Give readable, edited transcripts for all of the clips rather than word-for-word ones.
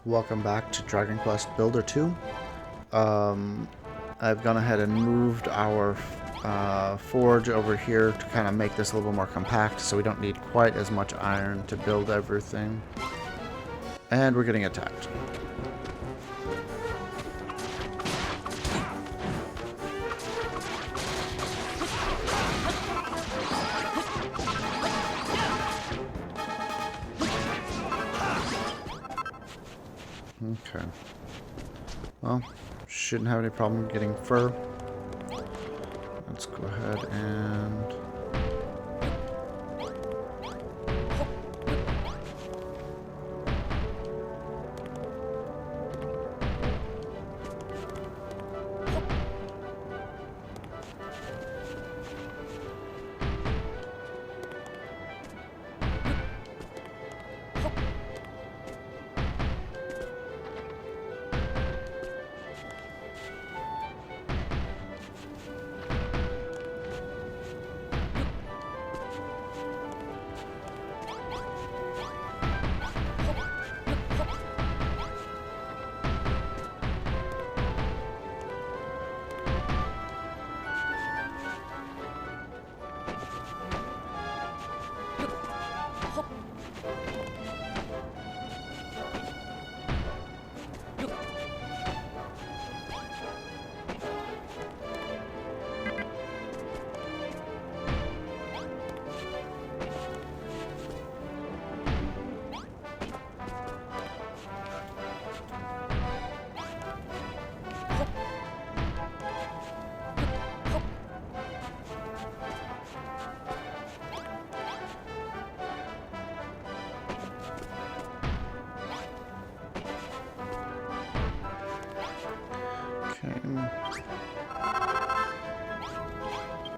Welcome back to Dragon Quest Builder 2. I've gone ahead and moved our forge over here to kind of make this a little more compact so we don't need quite as much iron to build everything. And we're getting attacked. Okay. Well, shouldn't have any problem getting fur. Let's go ahead and...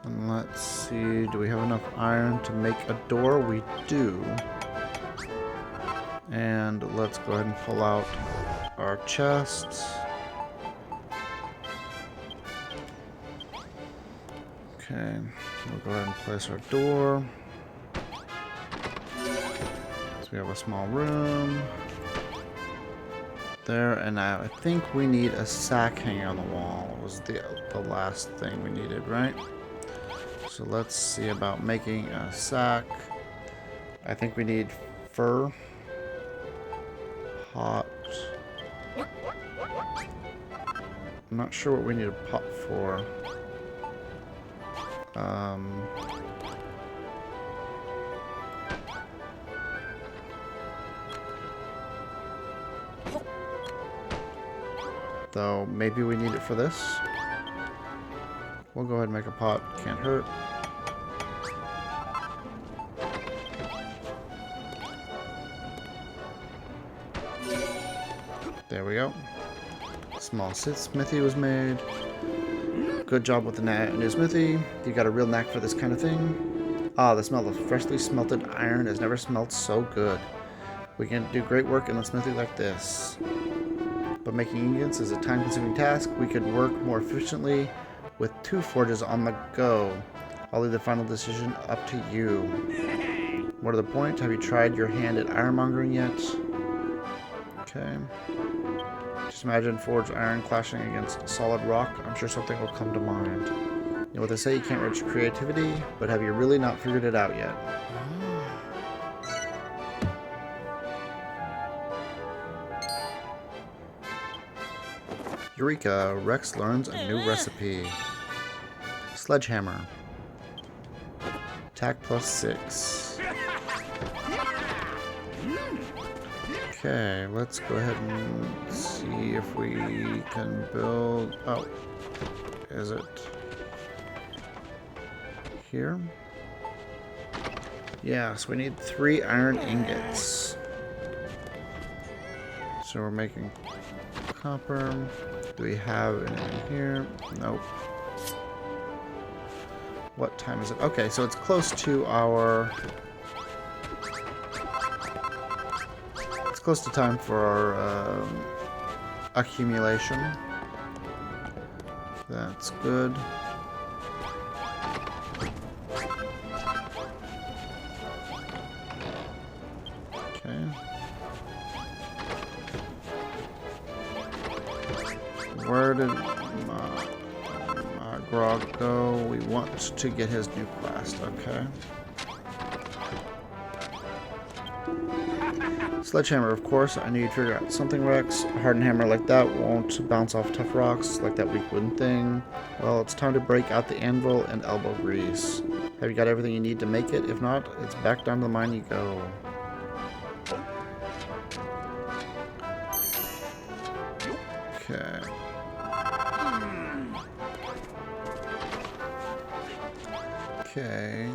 And let's see, do we have enough iron to make a door? We do. And let's go ahead and pull out our chests. Okay, we'll go ahead and place our door. So we have a small room there, and I think we need a sack hanging on the wall. It was the last thing we needed, right? So let's see about making a sack. I think we need fur, pot. I'm not sure what we need a pot for. Though maybe we need it for this. We'll go ahead and make a pot. Can't hurt. There we go. Small smithy was made. Good job with the new smithy. You got a real knack for this kind of thing. Ah, the smell of freshly smelted iron has never smelled so good. We can do great work in a smithy like this. But making ingots is a time-consuming task. We could work more efficiently with 2 forges on the go. I'll leave the final decision up to you. More to the point, have you tried your hand at ironmongering yet? Okay. Just imagine forged iron clashing against solid rock. I'm sure something will come to mind. You know what they say, you can't reach creativity, but have you really not figured it out yet? Eureka! Rex learns a new recipe. Sledgehammer. Attack +6. Okay, let's go ahead and see if we can build... Oh, is it here? Yes, we need 3 iron ingots. So we're making copper. Do we have anything here? Nope. What time is it? Okay, so it's close to our... It's close to time for our accumulation. That's good. Where did Grog go? We want to get his new quest. Okay. Sledgehammer, of course. I need to figure out something, Rex. A hardened hammer like that won't bounce off tough rocks like that weak wooden thing. Well, it's time to break out the anvil and elbow grease. Have you got everything you need to make it? If not, it's back down to the mine you go. Okay. Okay.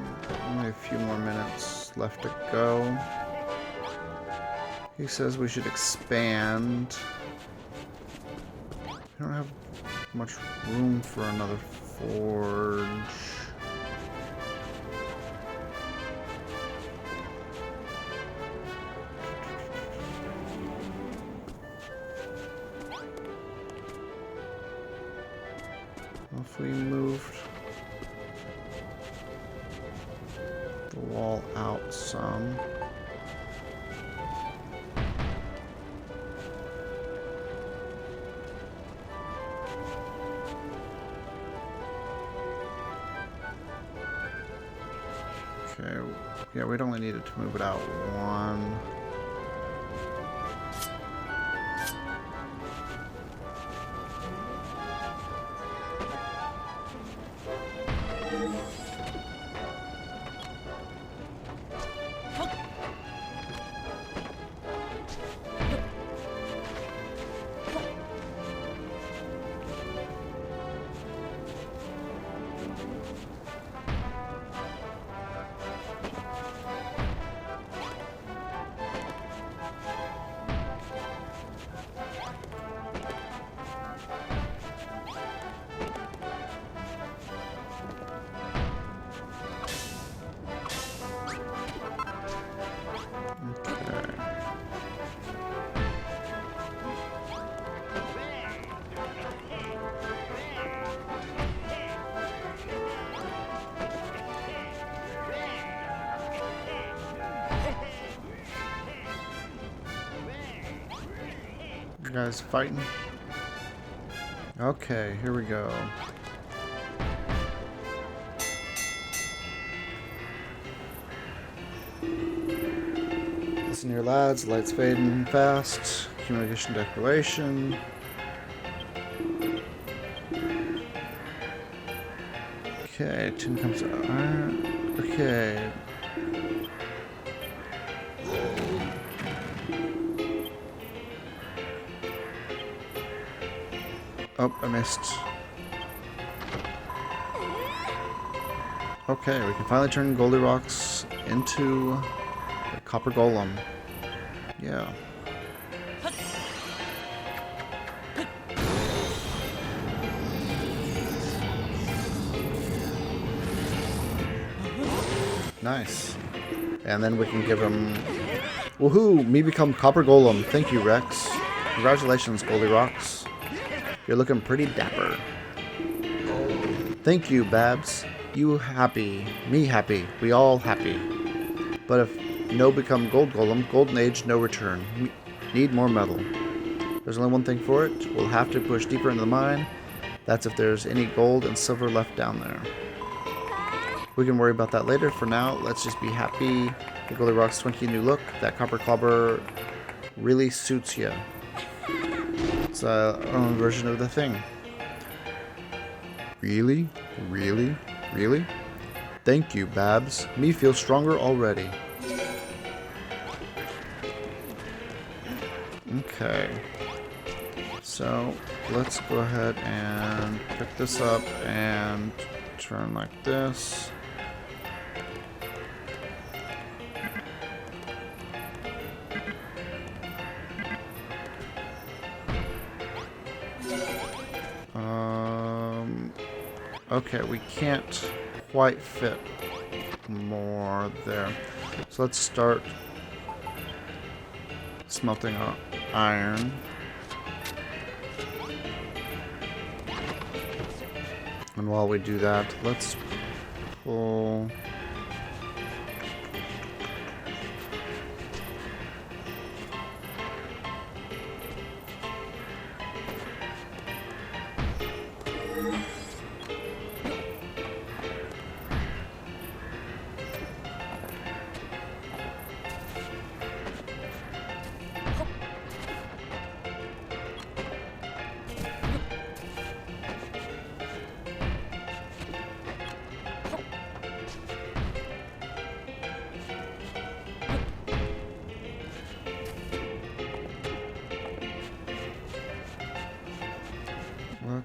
Only a few more minutes left to go. He says we should expand. We don't have much room for another forge. If we moved the wall out some. Okay, yeah, we'd only needed to move it out one. You guys fighting? Okay, here we go. Listen here, lads. Light's fading fast. Communication declaration. Okay, tin comes out. Okay. Oh, I missed. Okay, we can finally turn Goldilocks into a copper golem. Yeah. Nice. And then we can give him... Woohoo! Me become copper golem. Thank you, Rex. Congratulations, Goldilocks. You're looking pretty dapper. Thank you, Babs. You happy. Me happy. We all happy. But if no become gold golem, golden age, no return. Need more metal. There's only one thing for it. We'll have to push deeper into the mine. That's if there's any gold and silver left down there. We can worry about that later. For now, let's just be happy. The Goldilocks Twinkie new look. That copper clobber really suits you. It's our own version of the thing. Really? Really? Really? Thank you, Babs. Me feels stronger already. Okay. So, let's go ahead and pick this up and turn like this. Okay, we can't quite fit more there. So let's start smelting iron. And while we do that, let's pull...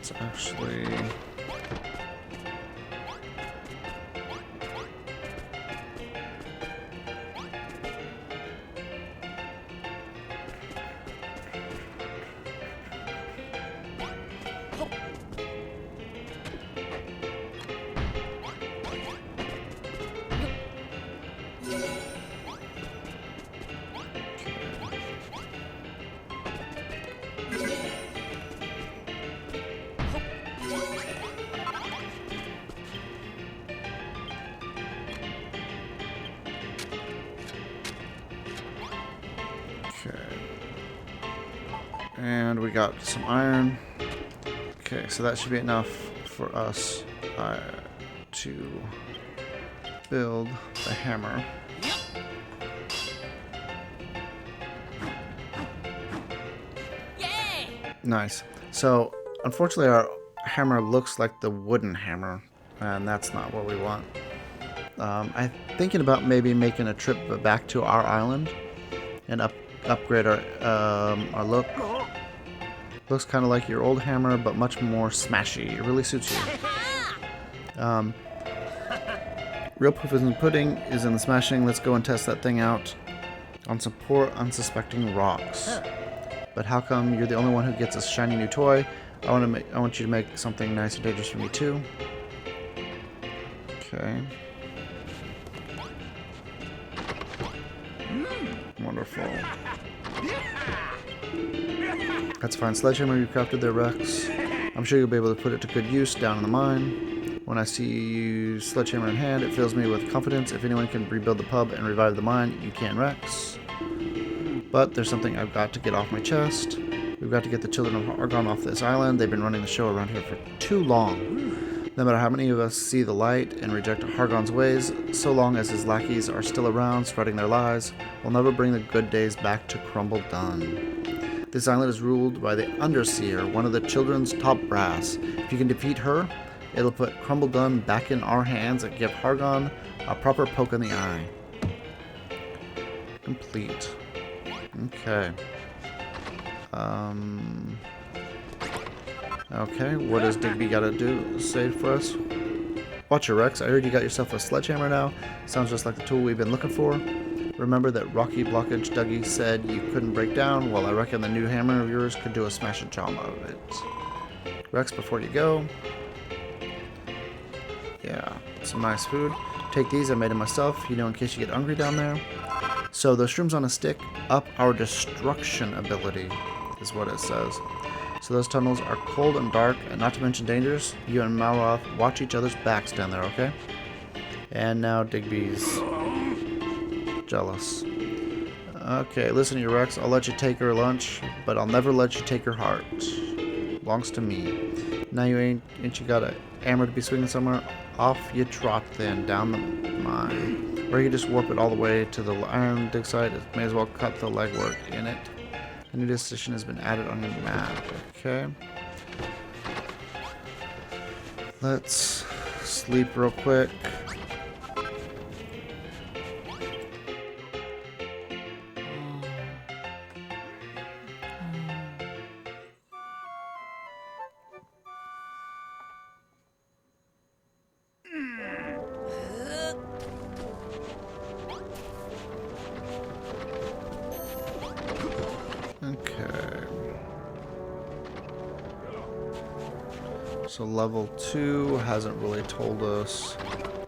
let's actually... And we got some iron. Okay, so that should be enough for us to build the hammer. Nice. So, unfortunately, our hammer looks like the wooden hammer, and that's not what we want. I'm thinking about maybe making a trip back to our island and upgrade our look. Looks kind of like your old hammer, but much more smashy. It really suits you. Real proof in the pudding is in the smashing. Let's go and test that thing out on some poor, unsuspecting rocks. But how come you're the only one who gets a shiny new toy? I want you to make something nice and dangerous for me too. Okay. Wonderful. That's fine. Sledgehammer you crafted there, Rex. I'm sure you'll be able to put it to good use down in the mine. When I see you sledgehammer in hand, it fills me with confidence. If anyone can rebuild the pub and revive the mine, you can, Rex. But there's something I've got to get off my chest. We've got to get the children of Argon off this island. They've been running the show around here for too long. No matter how many of us see the light and reject Hargon's ways, so long as his lackeys are still around spreading their lies, we'll never bring the good days back to Crumble Dun. This island is ruled by the Underseer, one of the children's top brass. If you can defeat her, it'll put Crumble Dun back in our hands and give Hargon a proper poke in the eye. Complete. Okay. Okay, what does Digby gotta do? Say for us? Watch your Rex. I heard you got yourself a sledgehammer now. Sounds just like the tool we've been looking for. Remember that rocky blockage Dougie said you couldn't break down? Well, I reckon the new hammer of yours could do a smashing job of it. Rex, before you go. Yeah, some nice food. Take these, I made them myself, you know, in case you get hungry down there. So those shrooms on a stick up our destruction ability, is what it says. So those tunnels are cold and dark, and not to mention dangerous. You and Maloth watch each other's backs down there, okay? And now Digby's jealous. Okay, listen to your Rex. I'll let you take her lunch, but I'll never let you take her heart. Belongs to me. Now you ain't you got a hammer to be swinging somewhere? Off you trot then, down the mine. Or you can just warp it all the way to the iron dig site. It may as well cut the legwork in it. A new decision has been added on your map. Okay. Let's sleep real quick. Okay. So level 2 hasn't really told us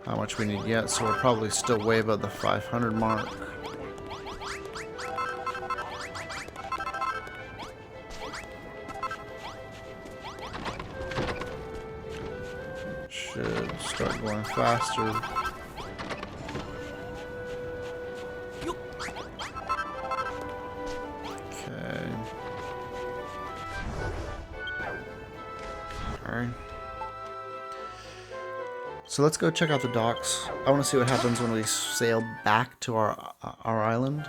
how much we need yet, so we're probably still way above the 500 mark. Should start going faster. So let's go check out the docks. I want to see what happens when we sail back to our island.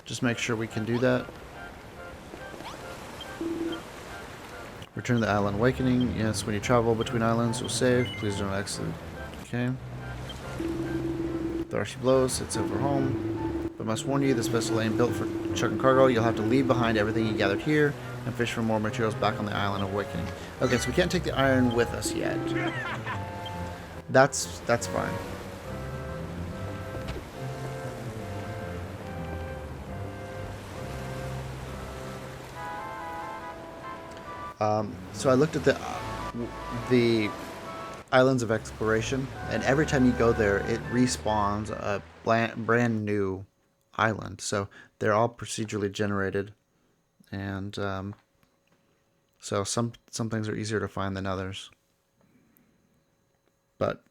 Just make sure we can do that. Return to the island awakening. Yes, when you travel between islands, you'll save. Please don't exit. Okay. There she blows. It's over home. But I must warn you, this vessel ain't built for trucking cargo. You'll have to leave behind everything you gathered here and fish for more materials back on the island of Awakening. Okay, so we can't take the iron with us yet. That's fine. So I looked at the Islands of Exploration, and every time you go there, it respawns a brand new island. So they're all procedurally generated, and so some things are easier to find than others. But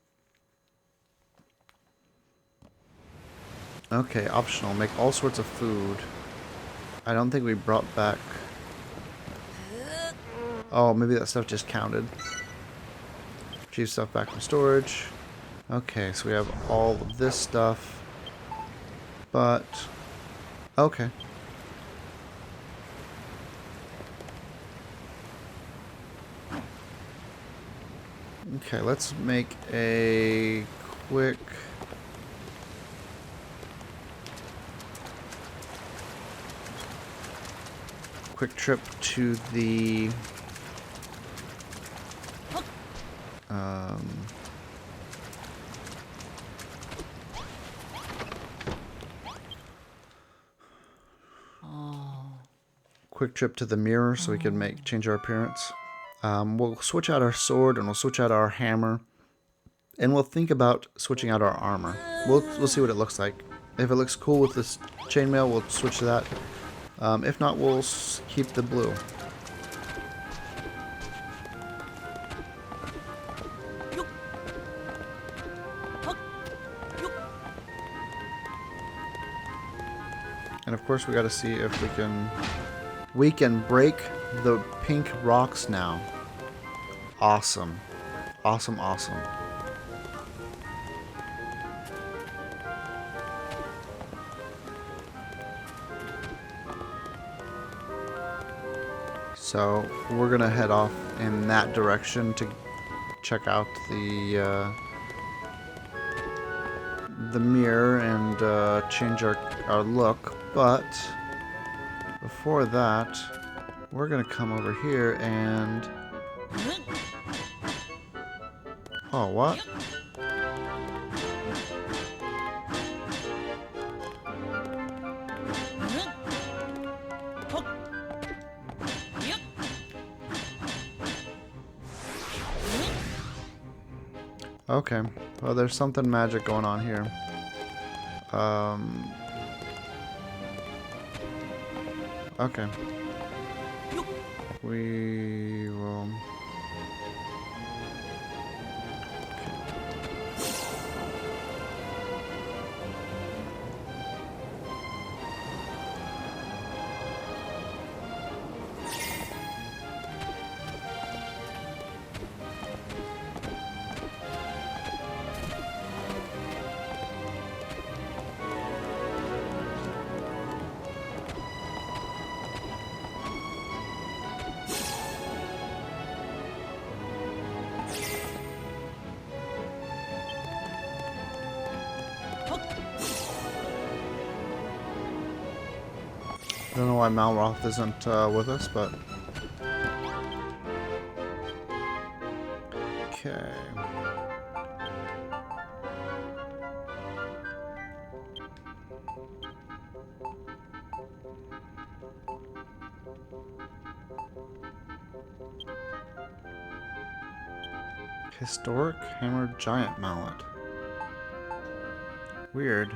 okay, optional. Make all sorts of food. I don't think we brought back. Oh, maybe that stuff just counted. Retrieve stuff back from storage. Okay, so we have all of this stuff. But okay. Okay, let's make a quick trip to the quick trip to the mirror so we can change our appearance. We'll switch out our sword and we'll switch out our hammer, and we'll think about switching out our armor. We'll see what it looks like. If it looks cool with this chainmail, we'll switch to that. If not, we'll keep the blue. And of course, we got to see if we can break the pink rocks now. Awesome. Awesome, awesome. So we're gonna head off in that direction to check out the mirror and change our look. But before that, we're gonna come over here and oh, what? Okay, well, there's something magic going on here. Okay. We will... I don't know why Malroth isn't with us, but... Okay. Historic Hammered Giant Mallet. Weird.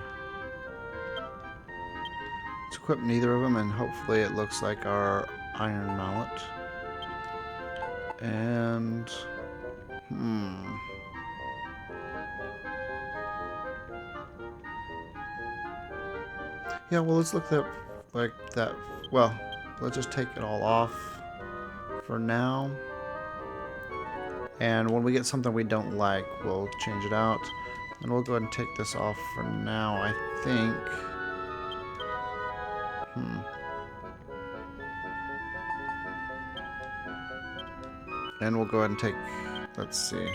Let's equip neither of them, and hopefully it looks like our Iron Mallet. And... Yeah, well, let's look at like that. Well, let's just take it all off for now. And when we get something we don't like, we'll change it out. And we'll go ahead and take this off for now, I think. And we'll go ahead and take, let's see.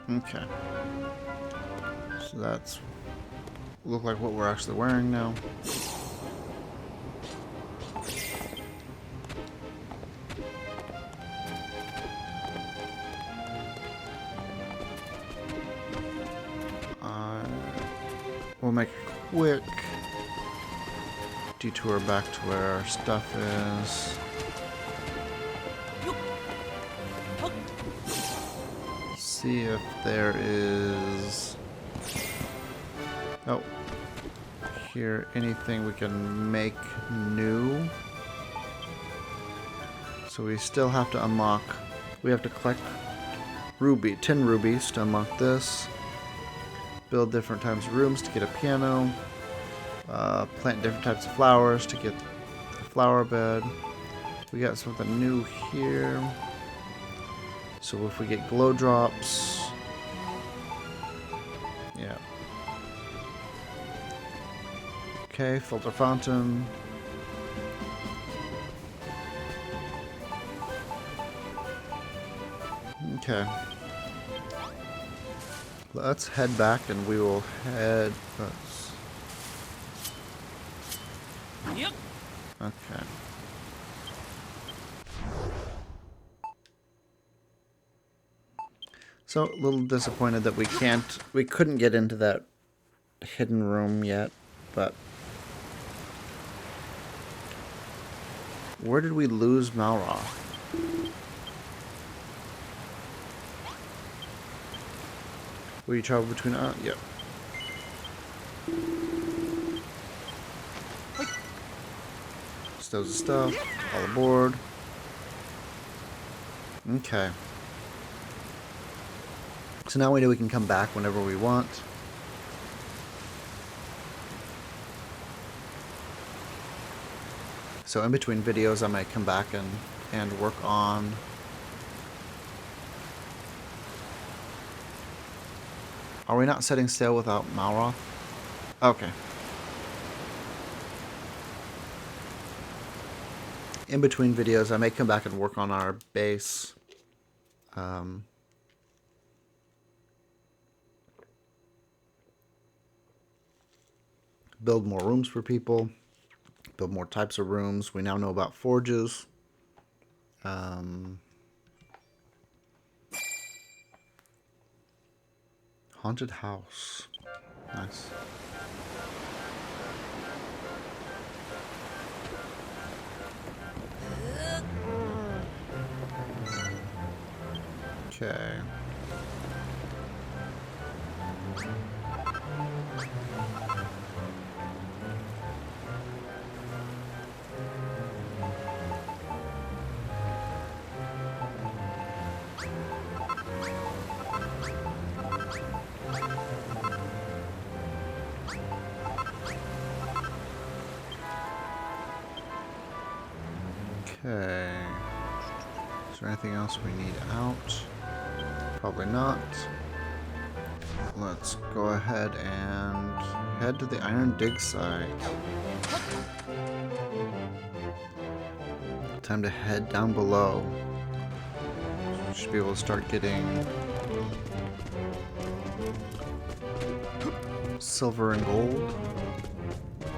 Okay. So that's look like what we're actually wearing now. We'll make a quick detour back to where our stuff is. See if there is... Oh. Here, anything we can make new. So we still have to unlock... We have to collect 10 rubies to unlock this. Build different types of rooms to get a piano. Plant different types of flowers to get the flower bed. We got something new here. So if we get glow drops... Yeah. Okay, filter fountain. Okay. Let's head back and we will head... Yep. Okay. So, a little disappointed that we couldn't get into that hidden room yet, but... Where did we lose Malroth? Will you travel between... Yep. Stows of stuff. All aboard. Okay. So now we know we can come back whenever we want. So in between videos I might come back and work on... Are we not setting sail without Malroth? Okay. In between videos, I may come back and work on our base. Build more rooms for people. Build more types of rooms. We now know about forges. Haunted house. Nice. Okay. Okay. Is there anything else we need out? Probably not. Let's go ahead and head to the Iron Dig site. Time to head down below. Should be able to start getting silver and gold.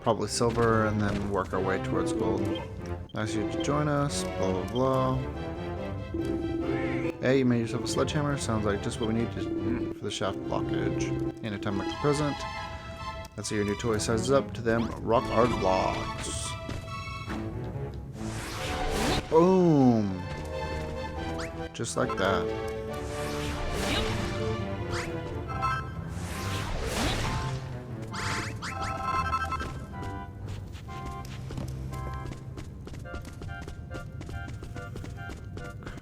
Probably silver and then work our way towards gold. Nice of you to join us. Blah blah blah. Hey, you made yourself a sledgehammer. Sounds like just what we need for the shaft blockage. Anytime like the present. Let's see your new toy sizes up to them rock art blocks. Boom! Just like that.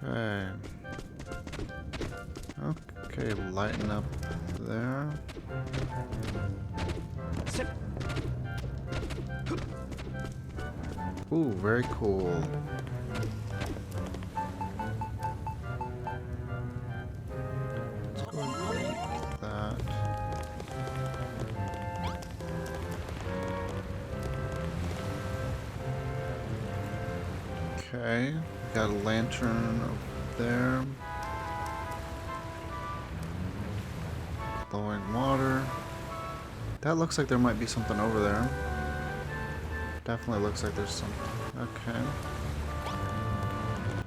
Okay. Okay, lighten up there. Ooh, very cool. Let's go and make that. Okay, got a lantern over there. Glowing water. That looks like there might be something over there. Definitely looks like there's something. Okay.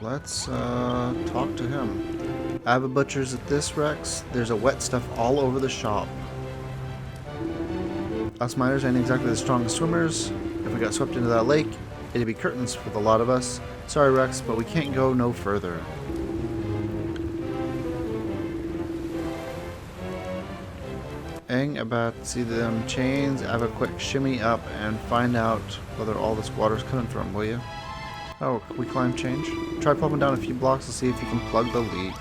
Let's talk to him. I have a butcher's at this, Rex. There's a wet stuff all over the shop. Us miners ain't exactly the strongest swimmers. If we got swept into that lake, it'd be curtains for the lot of us. Sorry, Rex, but we can't go no further. About see them chains. Have a quick shimmy up and find out whether all this water's coming from, will you? Oh, can we climb change? Try pumping down a few blocks to see if you can plug the leak.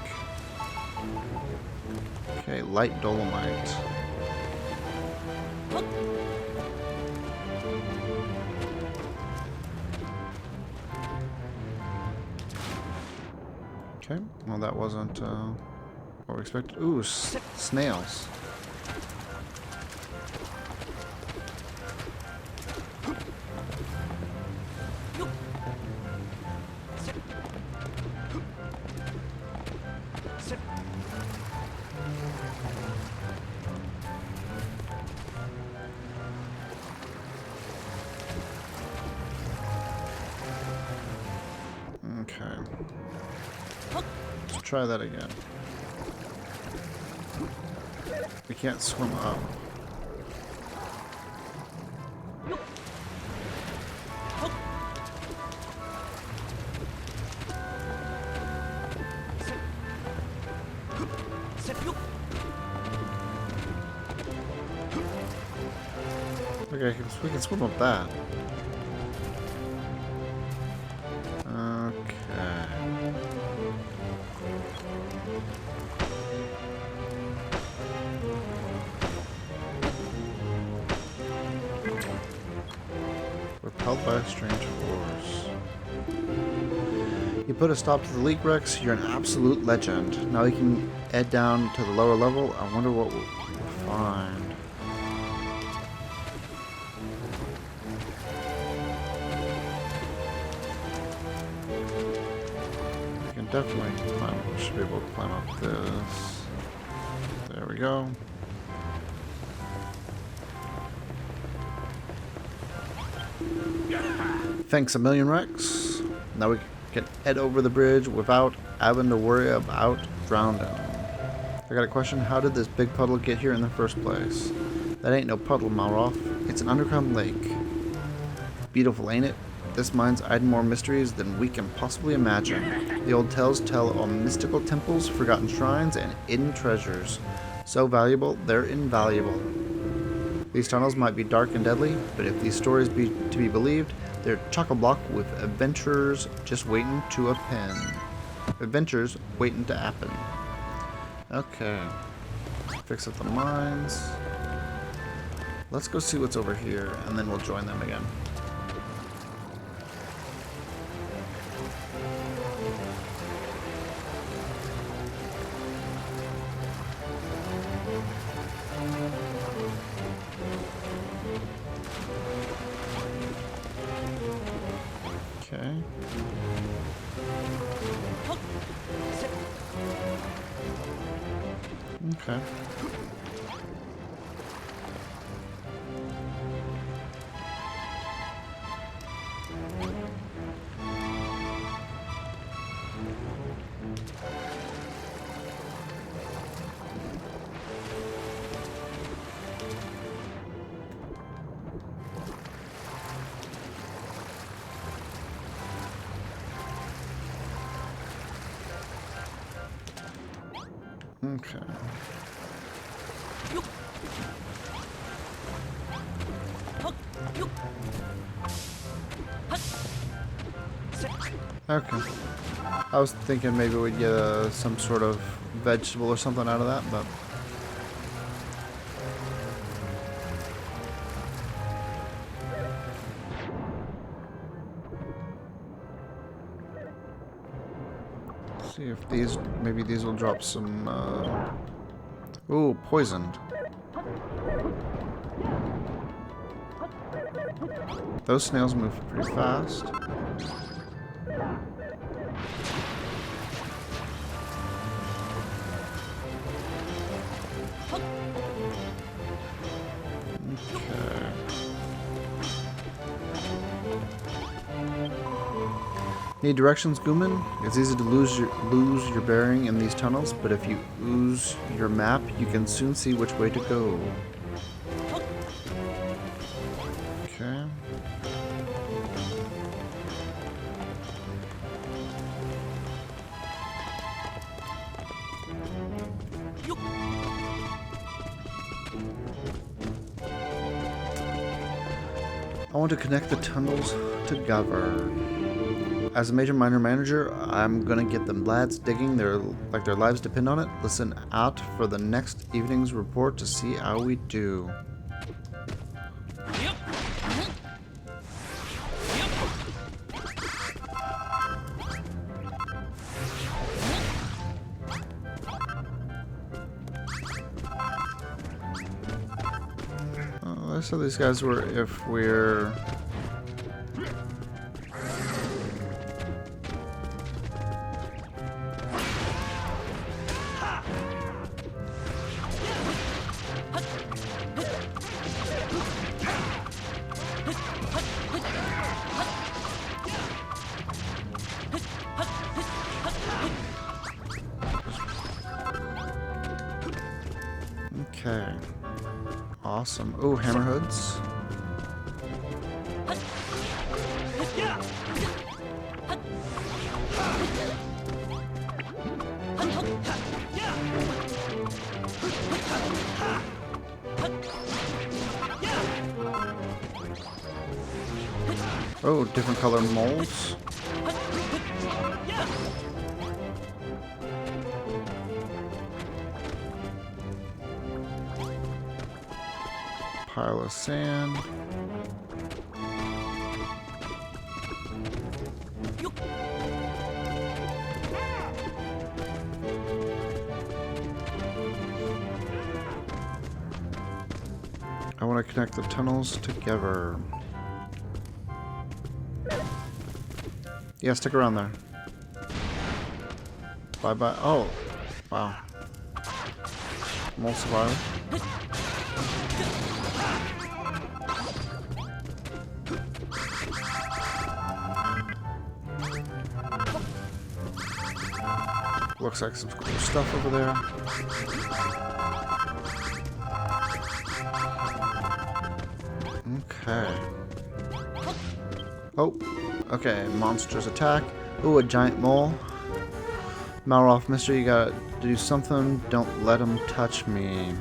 Okay, light dolomite. Okay, well that wasn't what we expected. Ooh, snails. Okay. Let's try that again. We can't swim up. Okay, we can swim up that. Okay. Repelled by a strange force. You put a stop to the leak, Rex. You're an absolute legend. Now you can head down to the lower level. I wonder what we'll find. We can definitely climb. We should be able to climb up this. There we go. Thanks a million, Rex. Now we can head over the bridge without having to worry about drowning. I got a question. How did this big puddle get here in the first place? That ain't no puddle, Malroth. It's an underground lake. Beautiful, ain't it? This mine's hiding more mysteries than we can possibly imagine. The old tales tell of mystical temples, forgotten shrines, and hidden treasures. So valuable, they're invaluable. These tunnels might be dark and deadly, but if these stories be to be believed, they're chock-a-block with adventures just waiting to happen. Adventures waiting to happen. Okay. Fix up the mines. Let's go see what's over here, and then we'll join them again. Okay. Okay. Okay. Okay. I was thinking maybe we'd get some sort of vegetable or something out of that, but... see if these, maybe these will drop some, ooh, poisoned. Those snails move pretty fast. Need directions, Gooman? It's easy to lose your bearing in these tunnels, but if you ooze your map, you can soon see which way to go. Okay. I want to connect the tunnels together. As a major miner manager, I'm gonna get them lads digging like their lives depend on it. Listen out for the next evening's report to see how we do. I saw these guys were if we're. Okay. Awesome. Oh, hammerheads. Oh, different color molds. Pile of sand. I want to connect the tunnels together. Yeah, stick around there. Bye bye. Oh, wow. Mole survivor. Looks like some cool stuff over there. Okay. Oh, okay. Monsters attack. Ooh, a giant mole. Malroth, mister, you gotta do something. Don't let him touch me.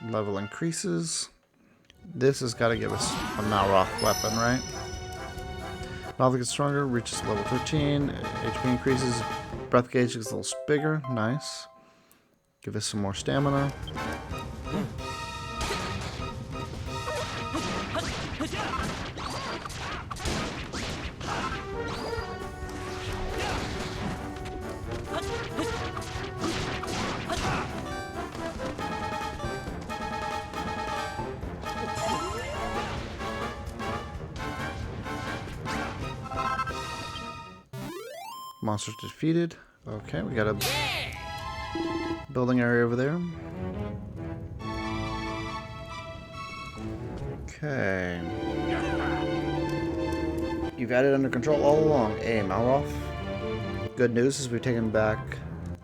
Level increases. This has got to give us a Malroth weapon, right? Malroth gets stronger, reaches level 13. HP increases. Breath gauge gets a little bigger. Nice. Give us some more stamina. Monsters defeated. Okay, we got a building area over there. Okay. You've had it under control all along, Malroth. Good news is we've taken back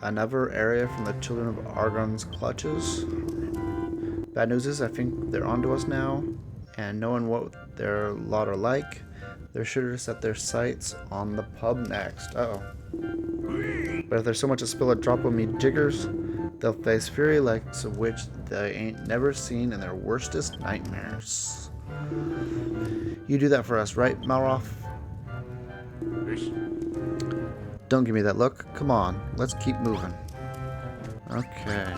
another area from the Children of Argon's clutches. Bad news is I think they're onto us now, and knowing what their lot are like, they're sure to set their sights on the pub next. Uh-oh. But if there's so much to spill a drop of me jiggers, they'll face fury likes of which they ain't never seen in their worstest nightmares. You do that for us, right, Malroth? Don't give me that look. Come on, let's keep moving. Okay.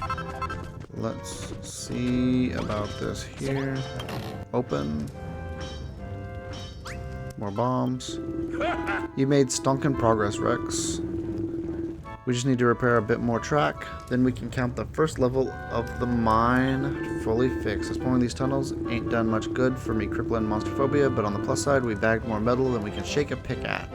Let's see about this here. Open. More bombs. You made stonking progress, Rex. We just need to repair a bit more track, then we can count the first level of the mine fully fixed. Exploring these tunnels ain't done much good for me crippling monsterphobia, but on the plus side, we bagged more metal than we can shake a pick at.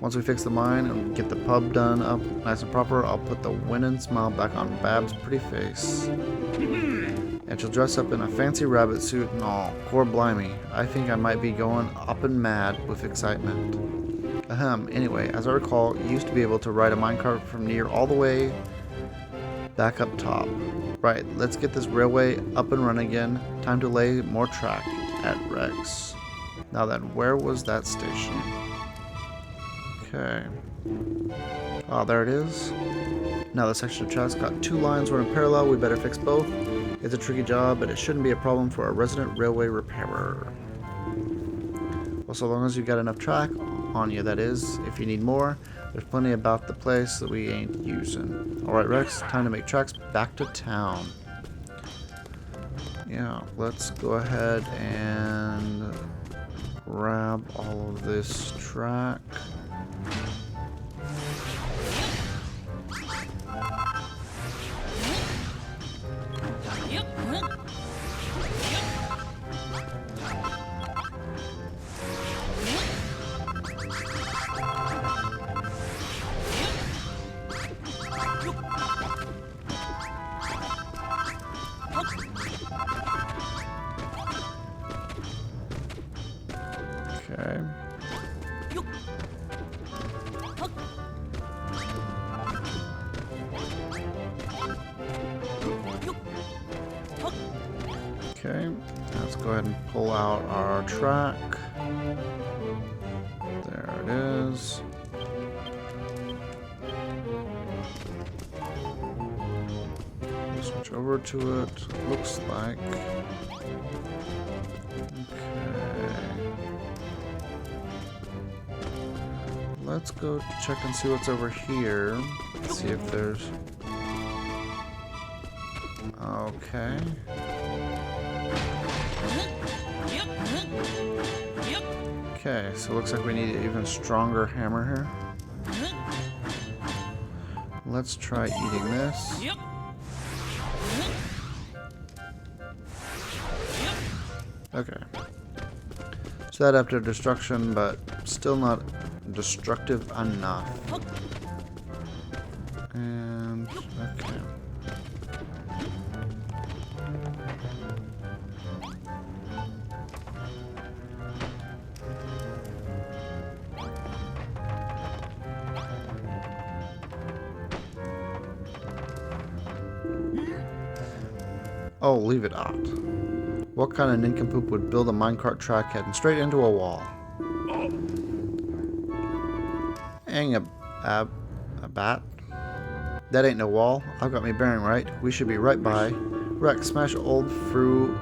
Once we fix the mine and get the pub done up nice and proper, I'll put the winning smile back on Bab's pretty face. And she'll dress up in a fancy rabbit suit and all. Core blimey, I think I might be going up and mad with excitement. Ahem, anyway, as I recall, you used to be able to ride a minecart from near all the way back up top. Right, let's get this railway up and running again. Time to lay more track at Rex. Now then, where was that station? Okay. Oh, there it is. Now the section of track's got 2 lines running parallel. We better fix both. It's a tricky job, but it shouldn't be a problem for a resident railway repairer. Well, so long as you got enough track on you, that is. If you need more, there's plenty about the place that we ain't using. Alright, Rex, time to make tracks back to town. Yeah, let's go ahead and grab all of this track. Okay. Okay, let's go ahead and pull out our track. There it is. Switch over to it. Looks like. Okay. Let's go check and see what's over here. See if there's. Okay. Okay, so it looks like we need an even stronger hammer here. Let's try eating this. Okay. So that after destruction, but still not destructive enough. And, okay. Oh, leave it out. What kind of nincompoop would build a minecart track heading straight into a wall? Hang a bat? That ain't no wall. I've got me bearing right. We should be right by. Rex, smash an old through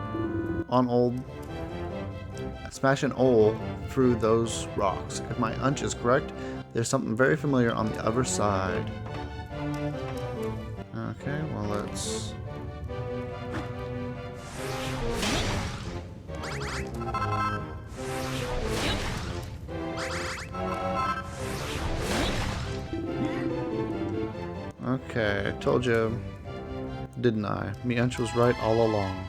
those rocks. If my hunch is correct, there's something very familiar on the other side. Okay, well let's. Okay, I told you, didn't I? Me hunch was right all along.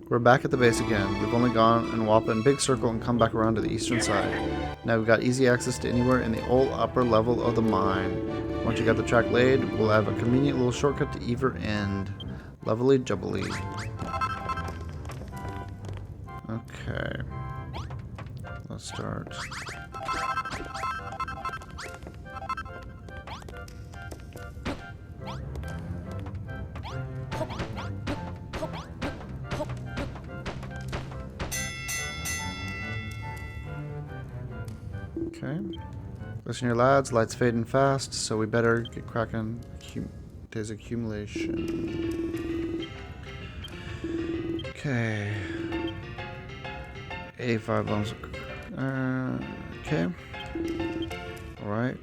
We're back at the base again. We've only gone and walked in a big circle and come back around to the eastern side. Now we've got easy access to anywhere in the old upper level of the mine. Once you got the track laid, we'll have a convenient little shortcut to either end. Lovely jubbly. Okay. Let's start. Okay. Listen here, lads. Light's fading fast, so we better get cracking. There's accumulation. Okay. 85 bones. Okay. Alright.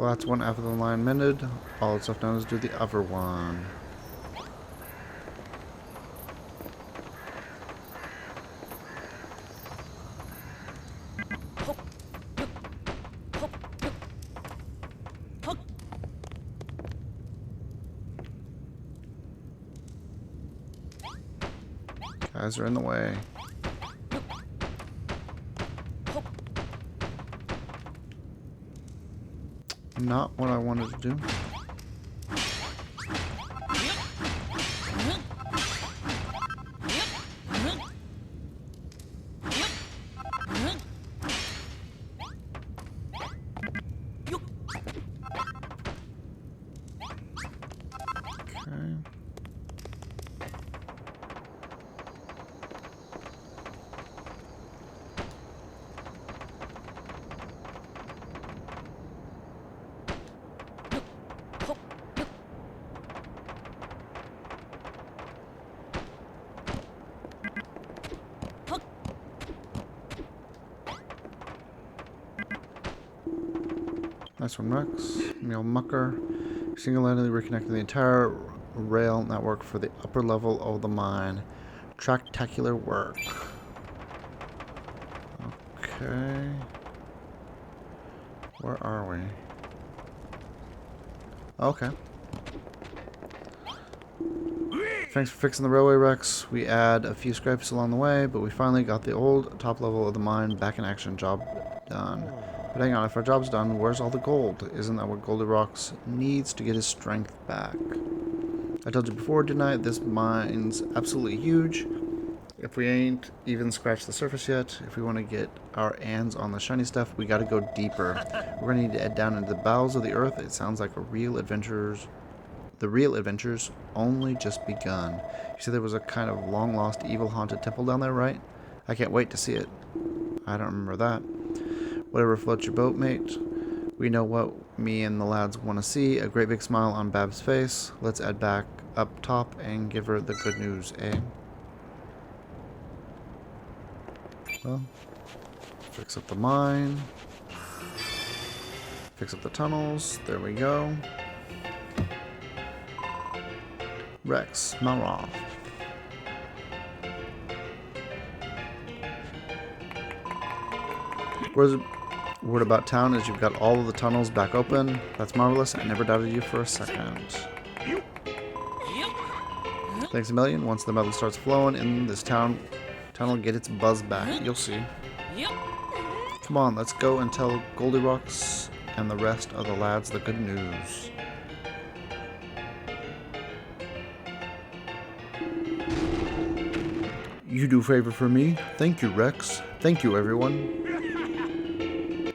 Well, that's one half of the line mended. All that's left now is do the other one. Guys are in the way. Not what I wanted to do. Okay. Nice one, Rex. Meal Mucker. Single-handedly reconnecting the entire rail network for the upper level of the mine. Tractacular work. Okay. Where are we? Okay. Thanks for fixing the railway, Rex. We had a few scrapes along the way, but we finally got the old top level of the mine back in action. Job done. But hang on, if our job's done, where's all the gold? Isn't that what Goldilocks needs to get his strength back? I told you before, didn't I? This mine's absolutely huge. If we ain't even scratched the surface yet, if we want to get our hands on the shiny stuff, we gotta go deeper. We're gonna need to head down into the bowels of the earth. It sounds like the real adventures only just begun. You said there was a kind of long-lost, evil-haunted temple down there, right? I can't wait to see it. I don't remember that. Whatever floats your boat, mate. We know what me and the lads want to see. A great big smile on Bab's face. Let's head back up top and give her the good news, eh? Well, fix up the mine. Fix up the tunnels. There we go. Rex, Malroth. Word about town is you've got all of the tunnels back open. That's marvelous. I never doubted you for a second. Thanks a million. Once the metal starts flowing in this town will get its buzz back. You'll see. Come on, let's go and tell Goldilocks and the rest of the lads the good news. You do favor for me. Thank you, Rex. Thank you, everyone.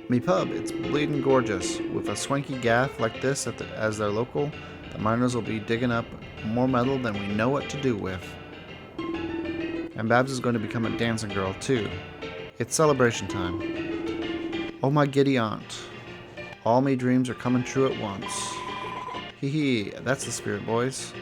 Me pub, it's bleeding gorgeous. With a swanky gaff like this as their local, the miners will be digging up more metal than we know what to do with. And Babs is going to become a dancing girl, too. It's celebration time. Oh my giddy aunt. All me dreams are coming true at once. Hee hee, that's the spirit, boys.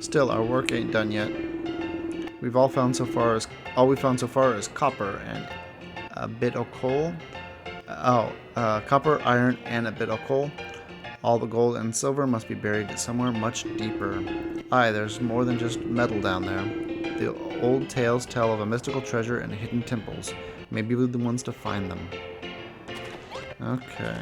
Still, our work ain't done yet. All we found so far is copper and a bit of coal. Copper, iron, and a bit of coal. All the gold and silver must be buried somewhere much deeper. Aye, there's more than just metal down there. The old tales tell of a mystical treasure and hidden temples. Maybe we're the ones to find them. Okay.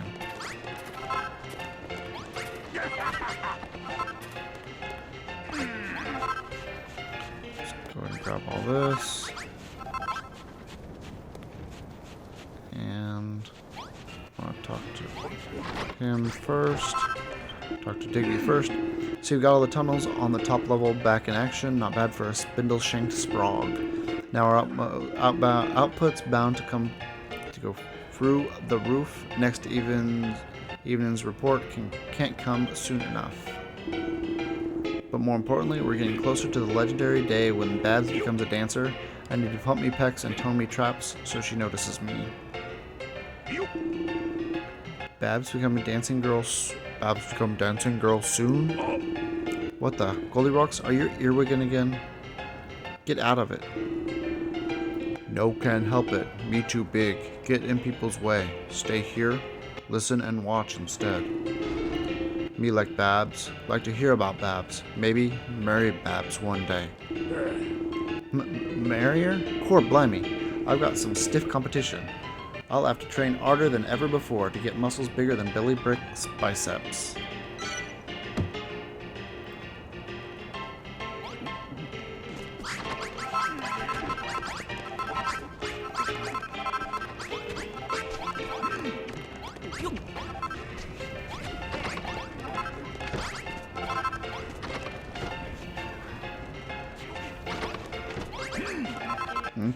Go ahead and grab all this. And I want to talk to him first. Talk to Digby first. So you've got all the tunnels on the top level back in action. Not bad for a spindle-shanked sprog. Now our output's bound to go through the roof. Next evening's report can't come soon enough. But more importantly, we're getting closer to the legendary day when Babs becomes a dancer. I need to pump me pecs and tone me traps so she notices me. Babs become dancing girl soon? What the? Goldilocks, are you earwigging again? Get out of it. No, can't help it. Me too big. Get in people's way. Stay here. Listen and watch instead. Me like Babs. Like to hear about Babs. Maybe marry Babs one day. Marry her? Core blimey. I've got some stiff competition. I'll have to train harder than ever before to get muscles bigger than Billy Brick's biceps.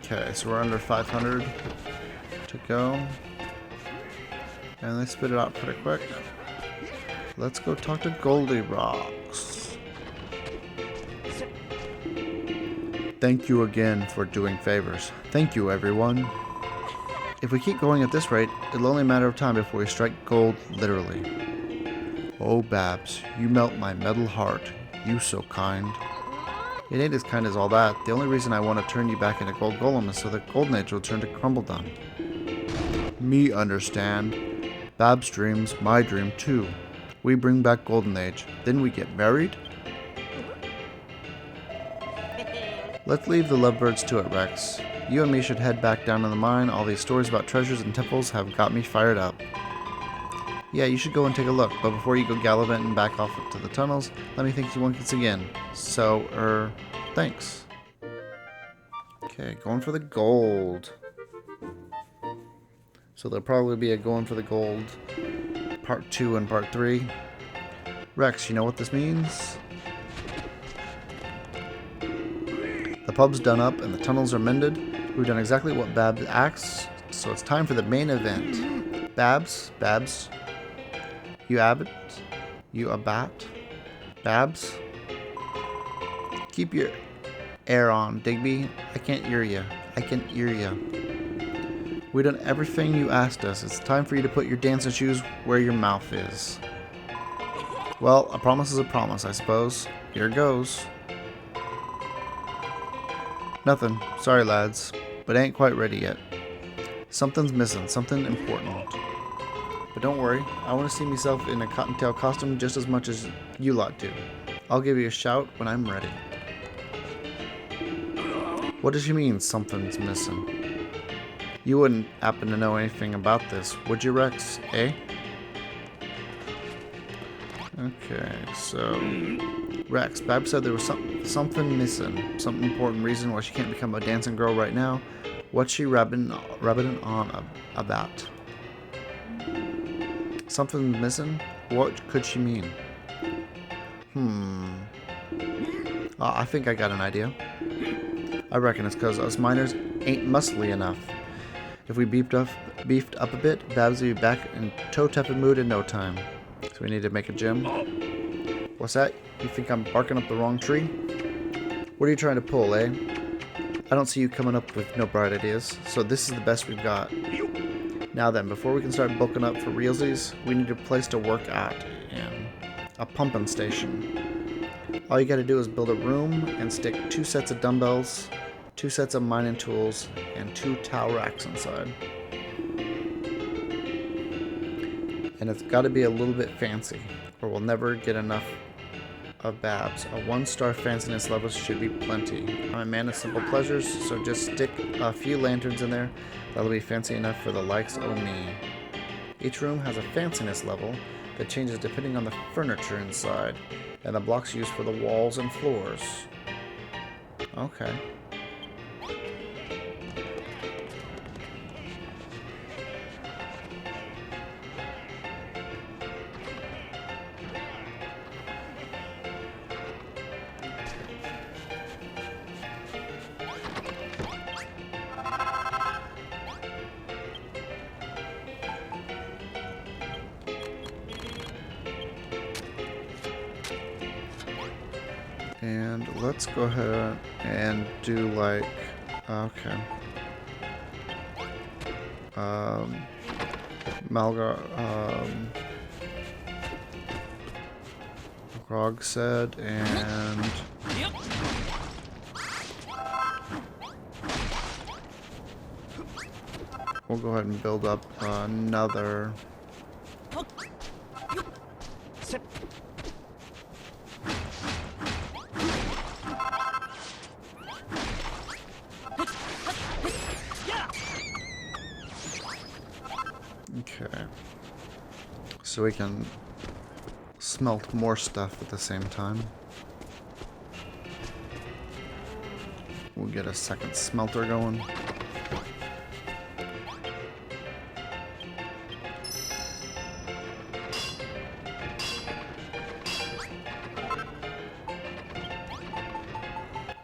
Okay, so we're under 500 to go. And they spit it out pretty quick. Let's go talk to Goldilocks. Thank you again for doing favors. Thank you, everyone. If we keep going at this rate, it'll only matter of time before we strike gold, literally. Oh, Babs, you melt my metal heart. You so kind. It ain't as kind as all that. The only reason I want to turn you back into Gold Golem is so that Golden Age will turn to Crumbledon. Me understand. Bab's dream's my dream too. We bring back Golden Age, then we get married? Let's leave the lovebirds to it, Rex. You and me should head back down to the mine. All these stories about treasures and temples have got me fired up. Yeah, you should go and take a look, but before you go gallivanting back off to the tunnels, let me thank you once again. So, thanks. Okay, going for the gold. So there'll probably be a going for the gold part 2 and part 3. Rex, you know what this means? The pub's done up and the tunnels are mended. We've done exactly what Babs asks, so it's time for the main event. Babs, you abbot, you a bat, Babs. Keep your air on, Digby. I can't hear you. I can hear you. We've done everything you asked us. It's time for you to put your dancing shoes where your mouth is. Well, a promise is a promise, I suppose. Here goes. Nothing. Sorry, lads. But ain't quite ready yet. Something's missing. Something important. But don't worry. I want to see myself in a cottontail costume just as much as you lot do. I'll give you a shout when I'm ready. What does she mean, something's missing? You wouldn't happen to know anything about this, would you, Rex? Eh? Okay, so... Rex, Babs said there was something missing. Some important reason why she can't become a dancing girl right now. What's she rabbiting on about? Something missing? What could she mean? I think I got an idea. I reckon it's because us miners ain't muscly enough. If we beefed up a bit, Babs will be back in toe-tapping mood in no time. So we need to make a gym. What's that? You think I'm barking up the wrong tree? What are you trying to pull, eh? I don't see you coming up with no bright ideas, so this is the best we've got. Now then, before we can start bulking up for realsies, we need a place to work at in. A pumping station. All you gotta do is build a room and stick 2 sets of dumbbells, 2 sets of mining tools, and 2 towel racks inside. And it's gotta be a little bit fancy, or we'll never get enough of Babs. A 1-star fanciness level should be plenty. I'm a man of simple pleasures, so just stick a few lanterns in there. That'll be fancy enough for the likes of me. Each room has a fanciness level that changes depending on the furniture inside, and the blocks used for the walls and floors. Okay. And let's go ahead and do like, okay. Grog said, and we'll go ahead and build up another. Sip. Yeah. Okay. So we can smelt more stuff at the same time. We'll get a second smelter going.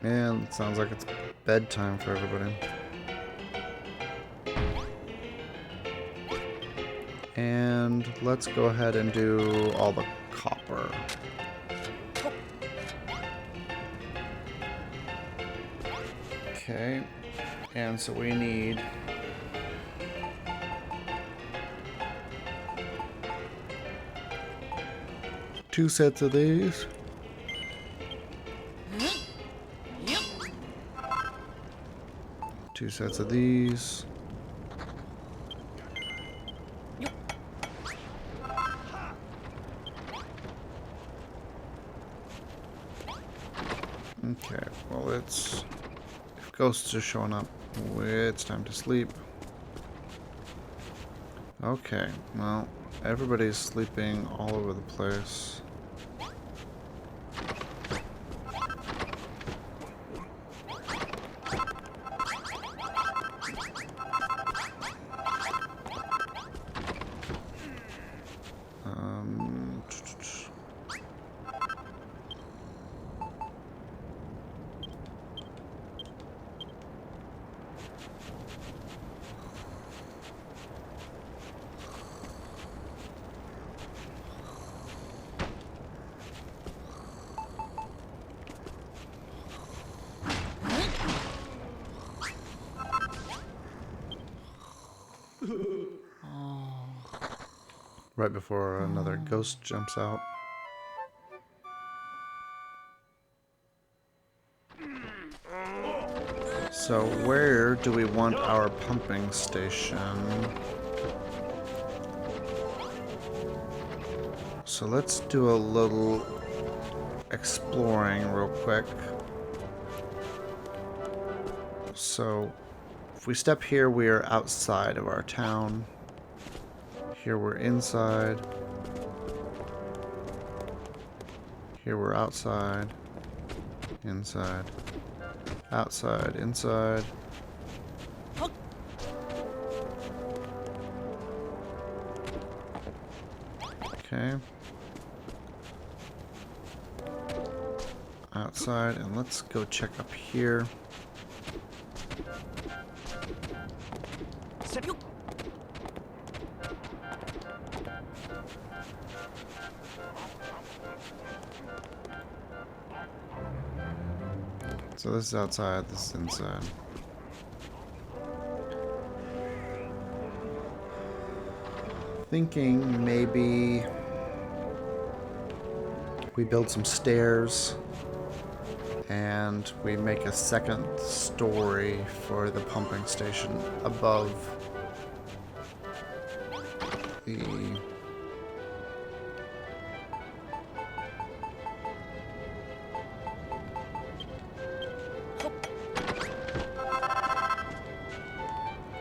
And it sounds like it's bedtime for everybody. And let's go ahead and do all the copper. Okay, and so we need 2 sets of these. Yep. 2 sets of these. Okay, well if ghosts are showing up, it's time to sleep. Okay, well, everybody's sleeping all over the place. Um, right before another ghost jumps out. So where do we want our pumping station? So let's do a little exploring real quick. So if we step here, we are outside of our town. Here we're inside. Here we're outside. Inside. Outside. Inside. Okay. Outside, and let's go check up here. So this is outside, this is inside. Thinking maybe we build some stairs and we make a second story for the pumping station above the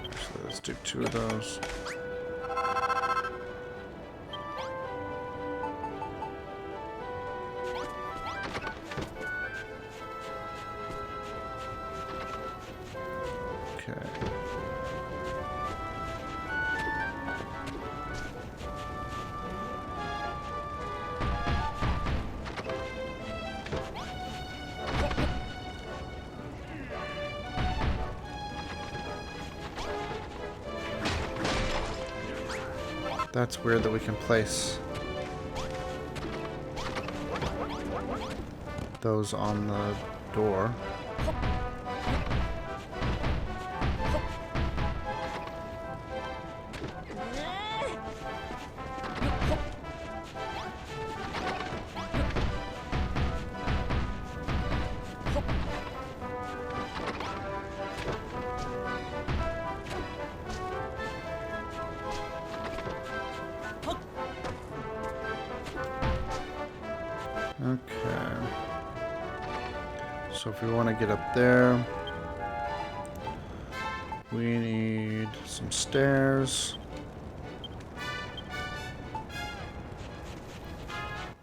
actually, let's do 2 of those. Okay. That's weird that we can place those on the door. Okay. So if we want to get up there, we need some stairs.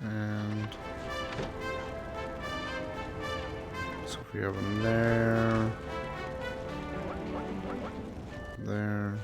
And so if we have them there, there.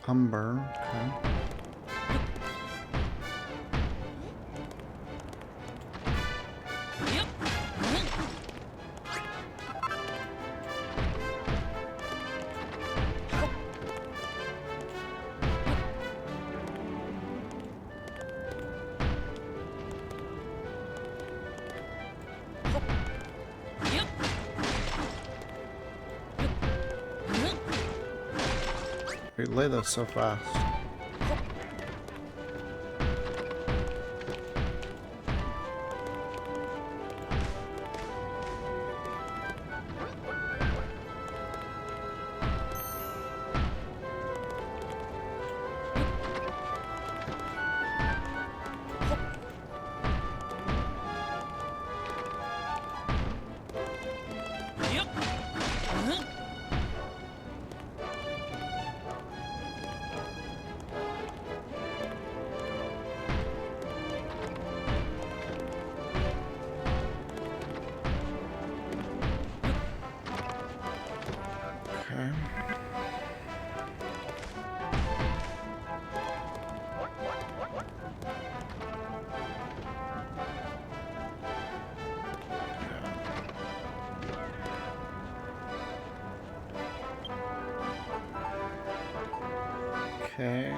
Umber, okay. We lay those so fast. Okay. Okay.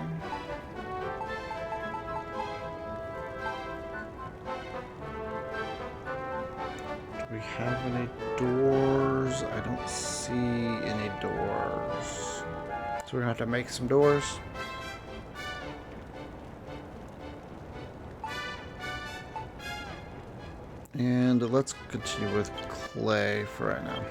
Do we have any doors? I don't see any doors. So we're gonna have to make some doors. And let's continue with clay for right now.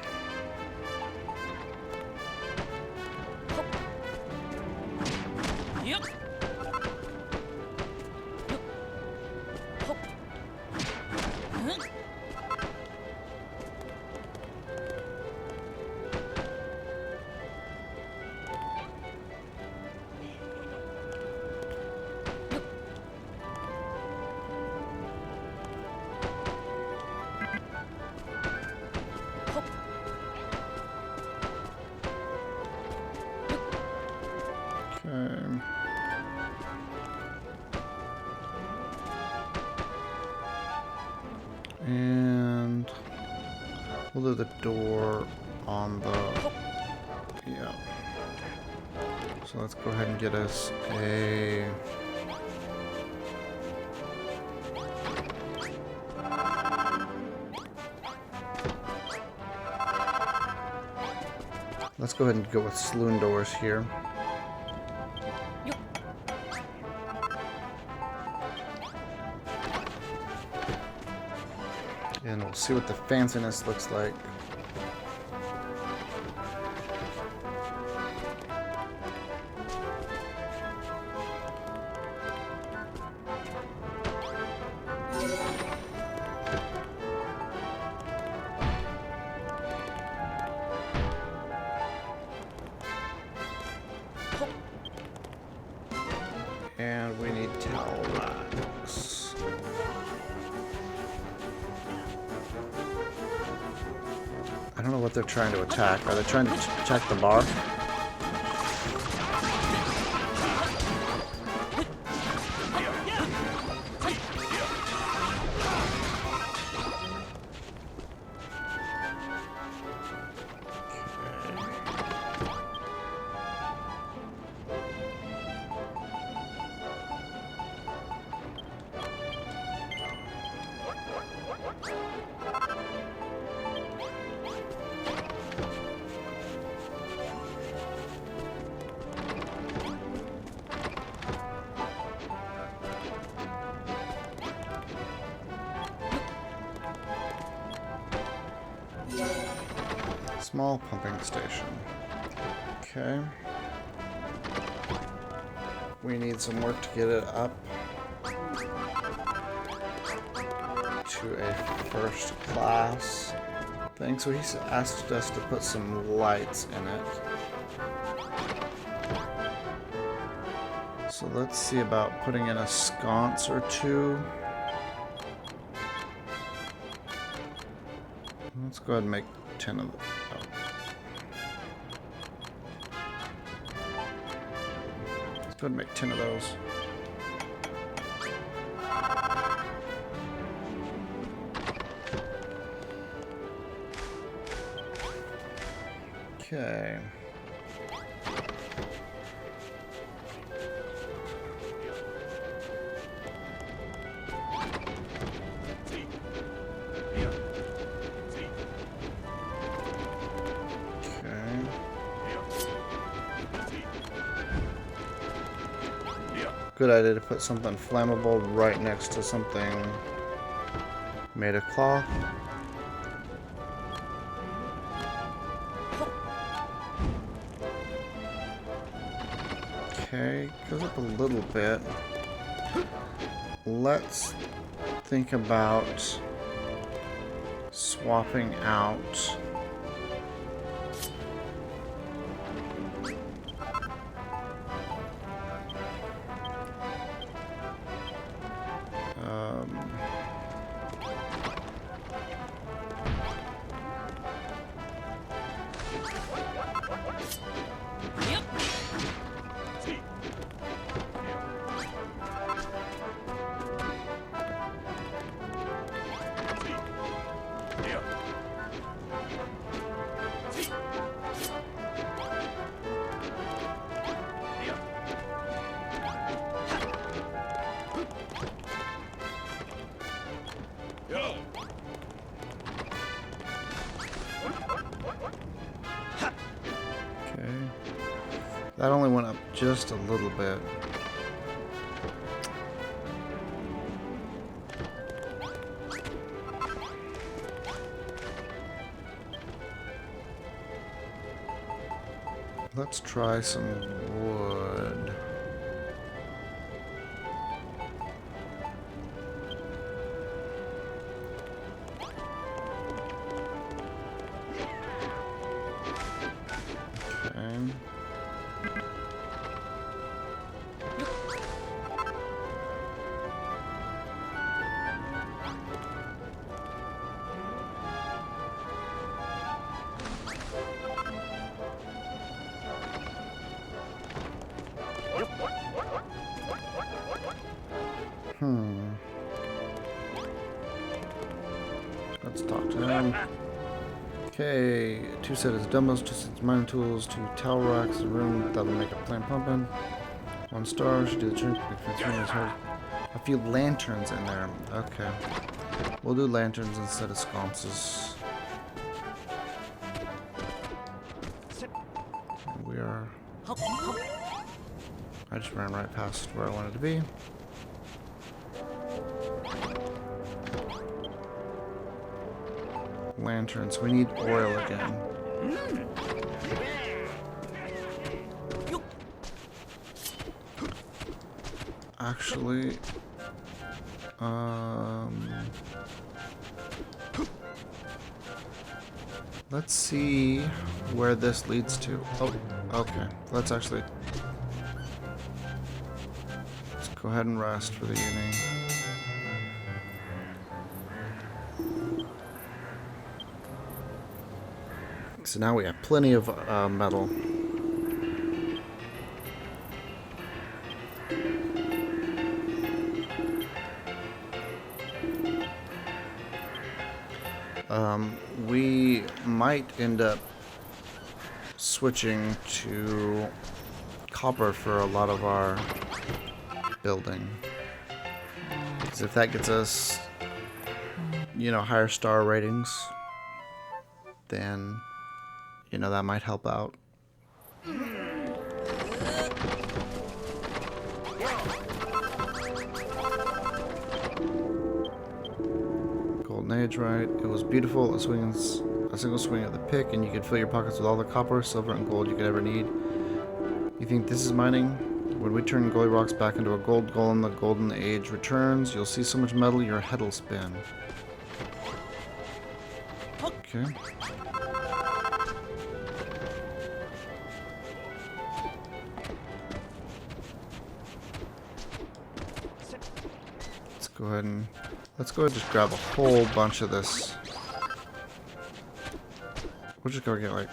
Okay. And we'll do the door on the, yeah. So let's go ahead and get us a, let's go ahead and go with saloon doors here. And we'll see what the fanciness looks like. towel racks. I don't know what they're trying to attack. Are they trying to attack the bar? Small pumping station. Okay. We need some work to get it up to a first class thing. So he's asked us to put some lights in it. So let's see about putting in a sconce or two. Let's go ahead and make 10 of them. Let's go ahead and make 10 of those. Okay. Good idea to put something flammable right next to something made of cloth. Okay, goes up a little bit. Let's think about swapping out that only went up just a little bit. Let's try some wood. Okay. Let's talk to them. Okay, 2 sets of dumbbells, 2 sets of mining tools, 2 towel racks, a room that'll make a plant pumping. 1 star, should do the drink. A few lanterns in there. Okay. We'll do lanterns instead of sconces. And we are... I just ran right past where I wanted to be. Lanterns. We need oil again. Actually, let's see where this leads to. Oh, okay. Let's go go ahead and rest for the evening. So now we have plenty of metal. We might end up switching to copper for a lot of our building. Because if that gets us, you know, higher star ratings, then, you know, that might help out. Golden Age, right? It was beautiful. A single swing of the pick, and you could fill your pockets with all the copper, silver, and gold you could ever need. You think this is mining? When we turn Golden Rocks back into a gold golem, the Golden Age returns. You'll see so much metal, your head'll spin. Okay. Let's go ahead and just grab a whole bunch of this. We'll just go get like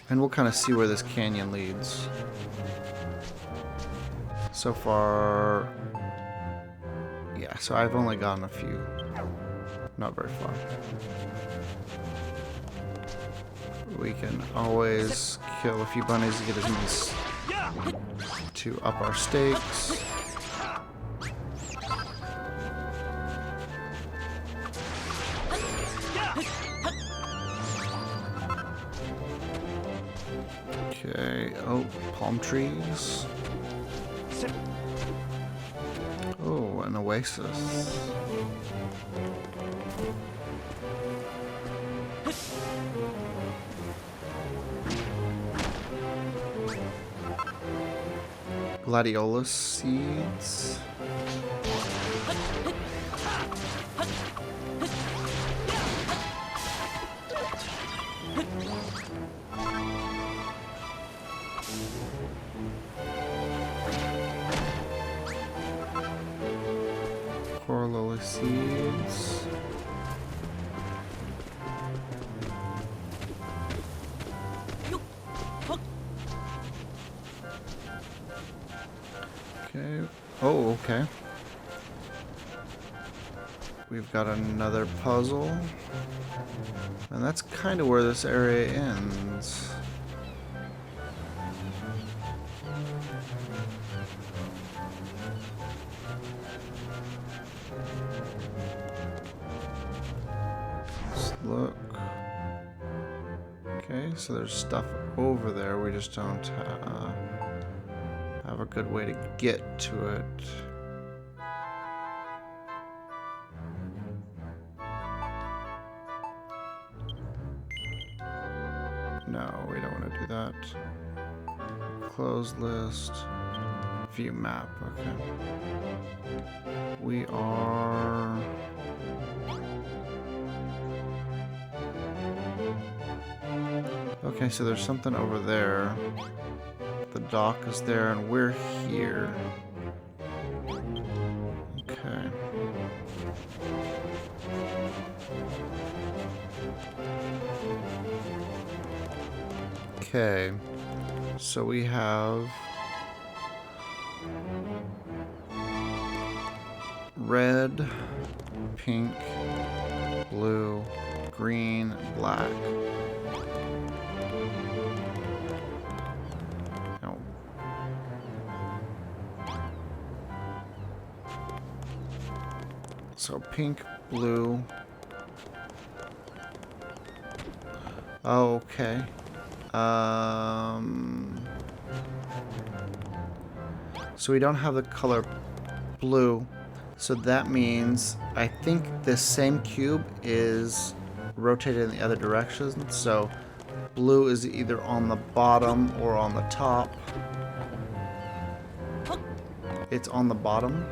and we'll kind of see where this canyon leads. So far, yeah, so I've only gotten a few. Not very far. We can always kill a few bunnies to get as many to up our stakes. Okay, oh, palm trees. Oh, an oasis. Gladiolus seeds. Coralola seeds. Okay. Oh, okay. We've got another puzzle. And that's kind of where this area ends. Let's look. Okay, so there's stuff over there. We just don't have a good way to get to it. No, we don't want to do that. Close list. View map. Okay. We are... Okay, so there's something over there. The dock is there, and we're here. Okay. Okay. So we have red, pink, blue, green, black. So pink, blue. Oh, okay. So we don't have the color blue. So that means I think this same cube is rotated in the other direction. So blue is either on the bottom or on the top. It's on the bottom.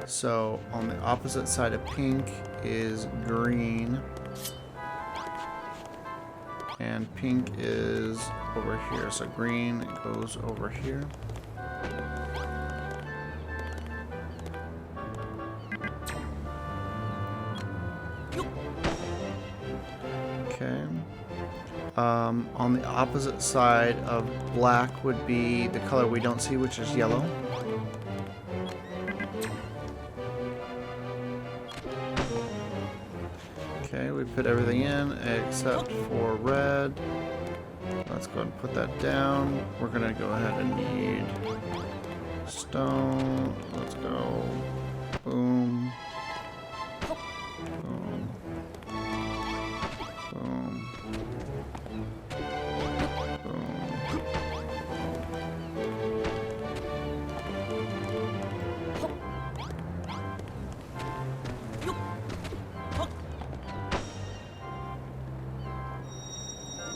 So on the opposite side of pink is green. And pink is over here. So green goes over here. Okay. On the opposite side of black would be the color we don't see, which is yellow. Okay, we put everything in except for red. Let's go ahead and put that down. We're gonna go ahead and need stone. Let's go. Boom. Boom. Boom.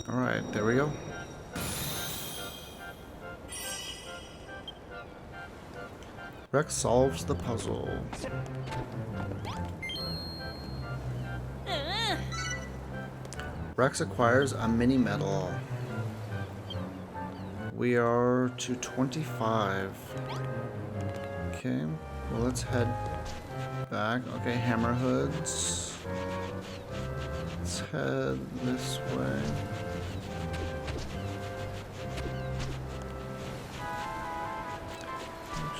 Alright, there we go. Rex solves the puzzle. Rex acquires a mini medal. We are to 25. Okay, well let's head back. Okay, hammer hoods. Let's head this way.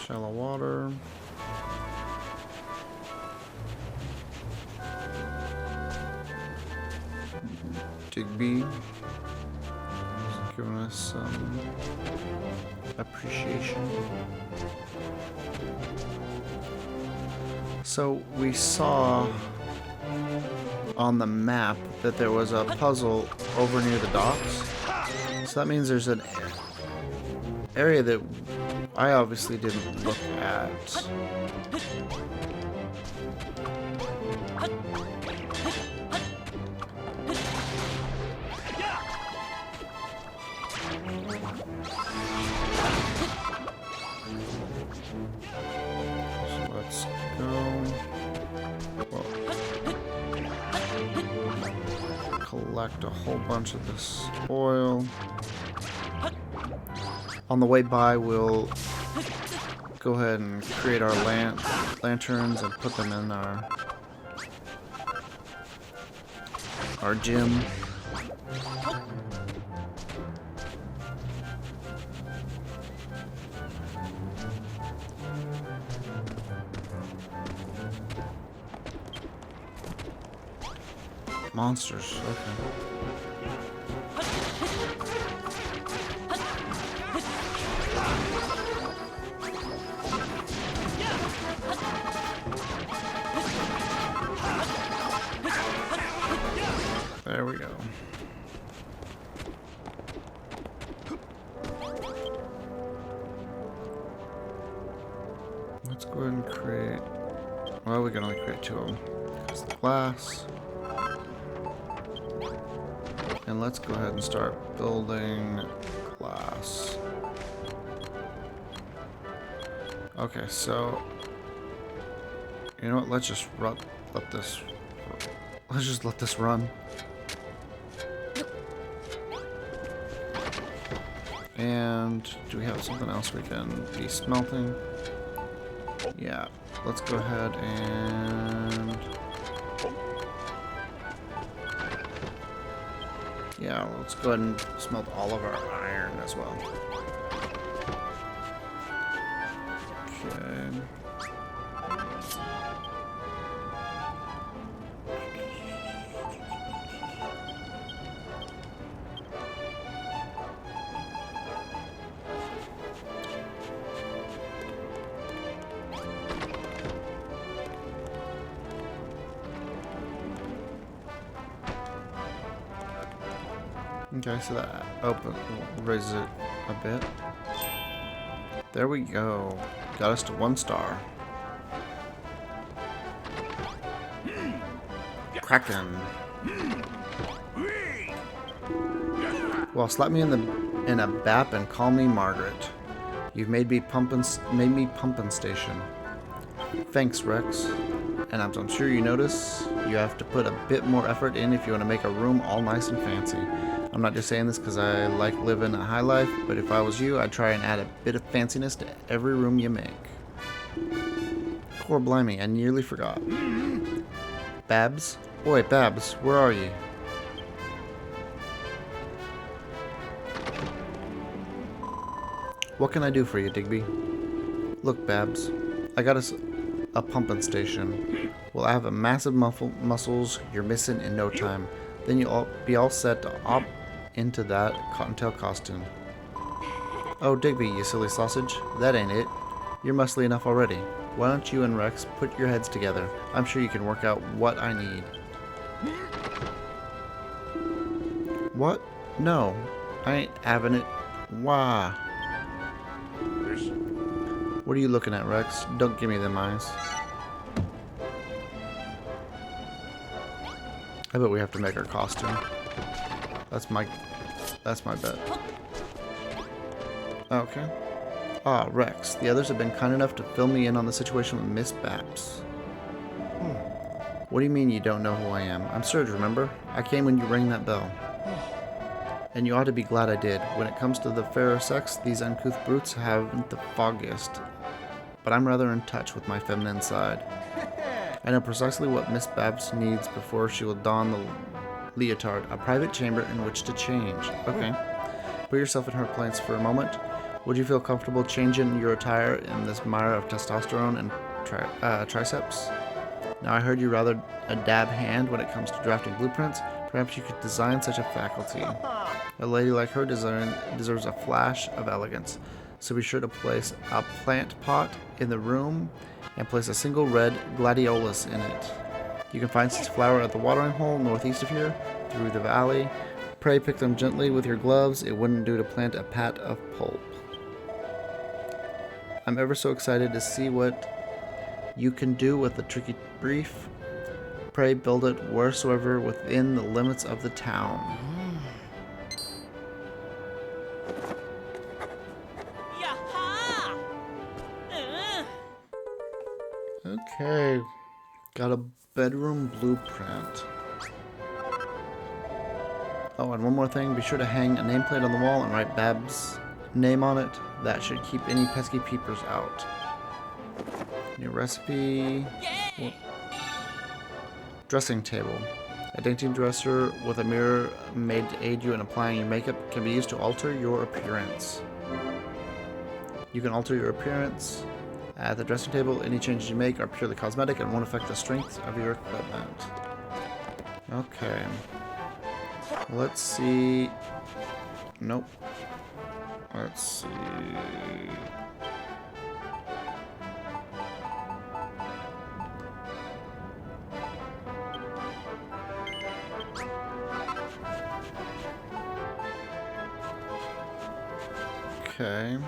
Shallow water. Digby. Just giving us some appreciation. So we saw on the map that there was a puzzle over near the docks. So that means there's an area that I obviously didn't look at. So let's go. Well, collect a whole bunch of this oil. On the way by, we'll go ahead and create our lanterns and put them in our gym. Monsters, okay. There we go. Let's go ahead and create... Well, we can only create 2 of them. Because the glass. And let's go ahead and start building glass. Okay, so... You know what? Let's just let this... Let's just let this run. And do we have something else we can be smelting? Yeah, let's go ahead and... Yeah, let's go ahead and smelt all of our iron as well. Okay. Okay, so that raises it a bit. There we go. Got us to 1 star. Kraken. Well, slap me in a bap and call me Margaret. You've made me pumpin' station. Thanks, Rex. And I'm sure you notice you have to put a bit more effort in if you want to make a room all nice and fancy. I'm not just saying this because I like living a high life, but if I was you, I'd try and add a bit of fanciness to every room you make. Poor blimey, I nearly forgot. Babs? Oi, Babs, where are you? What can I do for you, Digby? Look, Babs, I got us a pumping station. We'll have a massive muscles you're missing in no time. Then you'll be all set to opt into that cottontail costume. Oh, Digby, you silly sausage. That ain't it. You're muscly enough already. Why don't you and Rex put your heads together? I'm sure you can work out what I need. What? No, I ain't having it. Why? What are you looking at, Rex? Don't give me them eyes. I bet we have to make our costume. That's my bet. Okay. Ah, Rex. The others have been kind enough to fill me in on the situation with Miss Babs. What do you mean you don't know who I am? I'm Serge, remember? I came when you rang that bell. And you ought to be glad I did. When it comes to the fairer sex, these uncouth brutes haven't the foggiest. But I'm rather in touch with my feminine side. I know precisely what Miss Babs needs before she will don the leotard, a private chamber in which to change. Okay. Put yourself in her place for a moment. Would you feel comfortable changing your attire in this mire of testosterone and triceps? Now I heard you rather a dab hand when it comes to drafting blueprints. Perhaps you could design such a faculty. A lady like her deserves a flash of elegance. So be sure to place a plant pot in the room and place a single red gladiolus in it. You can find such flower at the watering hole northeast of here, through the valley. Pray pick them gently with your gloves. It wouldn't do to plant a pat of pulp. I'm ever so excited to see what you can do with the tricky brief. Pray build it wheresoever within the limits of the town. Yaha! Okay, got a bedroom blueprint. Oh, and one more thing, be sure to hang a nameplate on the wall and write Babs' name on it. That should keep any pesky peepers out. New recipe. Yay! Dressing table. A dainty dresser with a mirror made to aid you in applying your makeup can be used to alter your appearance. You can alter your appearance at the dressing table. Any changes you make are purely cosmetic and won't affect the strength of your equipment. Okay. Let's see. Nope. Let's see. Okay.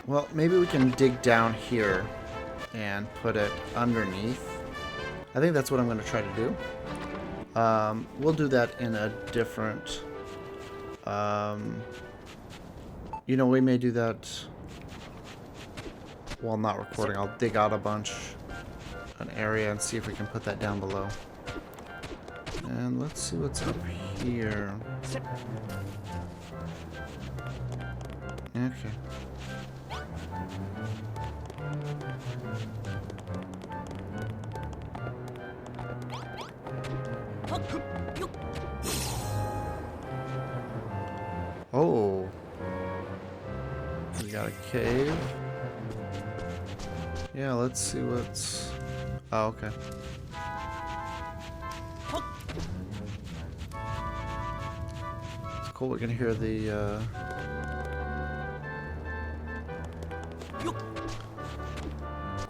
Well, maybe we can dig down here and put it underneath. I think that's what I'm going to try to do. We'll do that in a different... you know, we may do that while not recording. I'll dig out an area, and see if we can put that down below. And let's see what's up here. Okay. Oh. We got a cave. Yeah, let's see what's... Oh, okay. It's cool, we can hear the,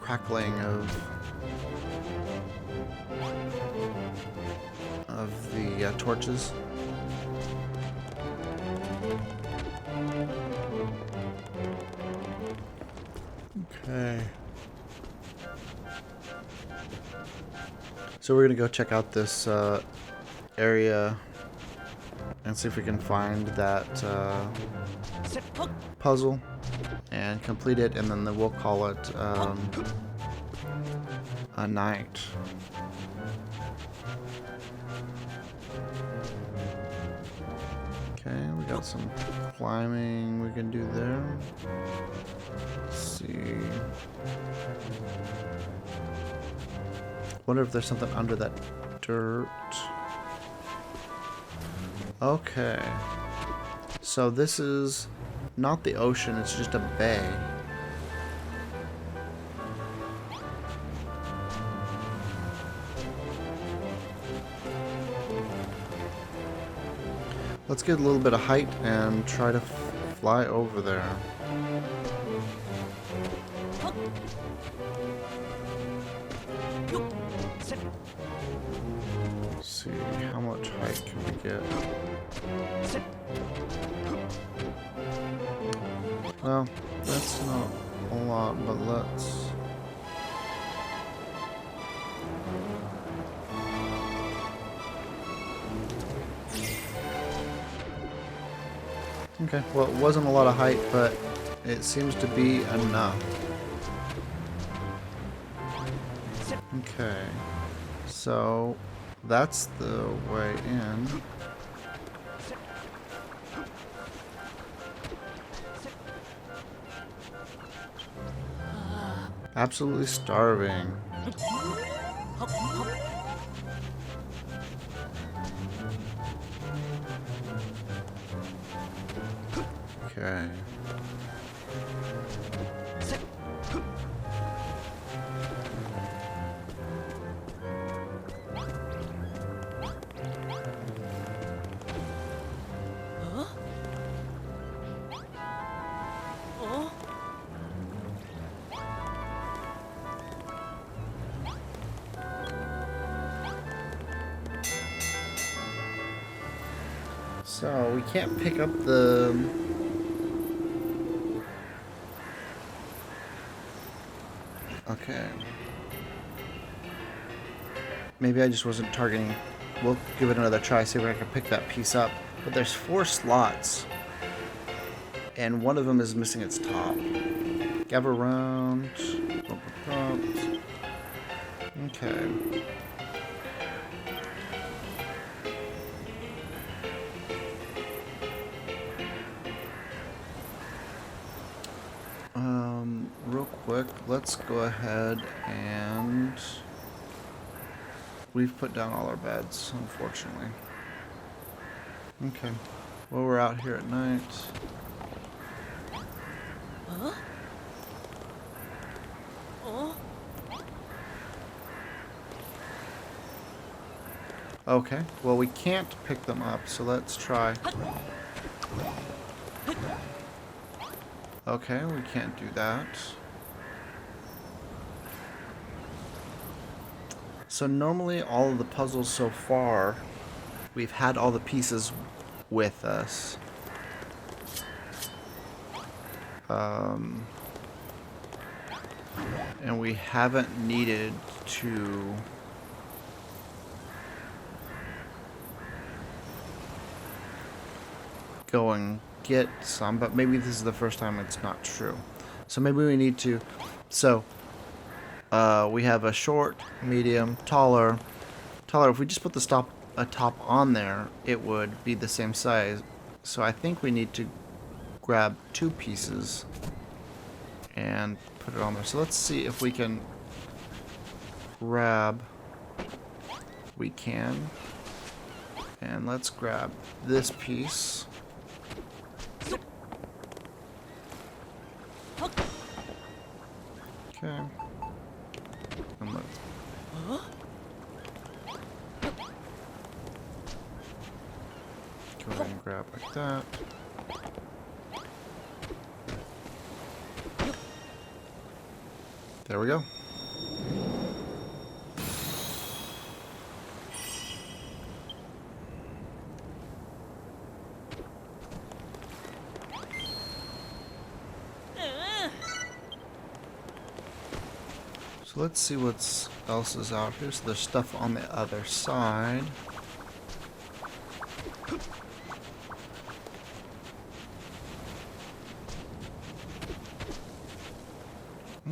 crackling of the torches. Okay. So we're gonna go check out this area and see if we can find that puzzle and complete it, and then we'll call it a night. Okay, we got some climbing we can do there. Let's see. Wonder if there's something under that dirt. Okay. So this is not the ocean, it's just a bay. Let's get a little bit of height and try to fly over there. Let's see, how much height can we get? Well, that's not a lot, but let's... Okay, well, it wasn't a lot of height, but it seems to be enough. Okay, so that's the way in. Absolutely starving. Okay. So we can't pick up the... Okay. Maybe I just wasn't targeting. We'll give it another try, see if I can pick that piece up. But there's 4 slots. And one of them is missing its top. Gather around. Okay. Real quick, let's go ahead and... We've put down all our beds, unfortunately. Okay. Well, we're out here at night. Huh? Oh? Okay. Well, we can't pick them up, so let's try. Okay, we can't do that. So normally all of the puzzles so far, we've had all the pieces with us. And we haven't needed to go and get some, but maybe this is the first time it's not true. So maybe we need to... So, we have a short, medium, taller. Taller, if we just put the top on there, it would be the same size. So I think we need to grab 2 pieces and put it on there. So let's see if we can grab... We can. And let's grab this piece. Okay. And let's... Go ahead and grab like that. There we go. So let's see what else is out here. So there's stuff on the other side.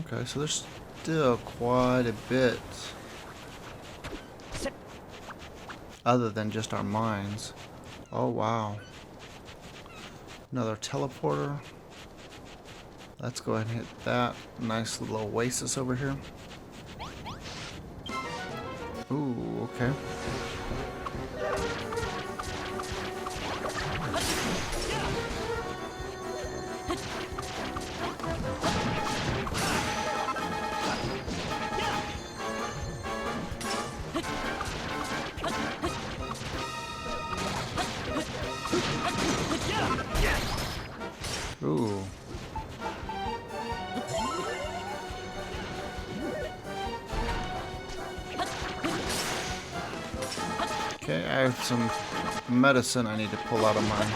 Okay, so there's still quite a bit other than just our mines. Oh wow. Another teleporter. Let's go ahead and hit that. Nice little oasis over here. Ooh, okay. Ooh. Okay, I have some medicine I need to pull out of mine.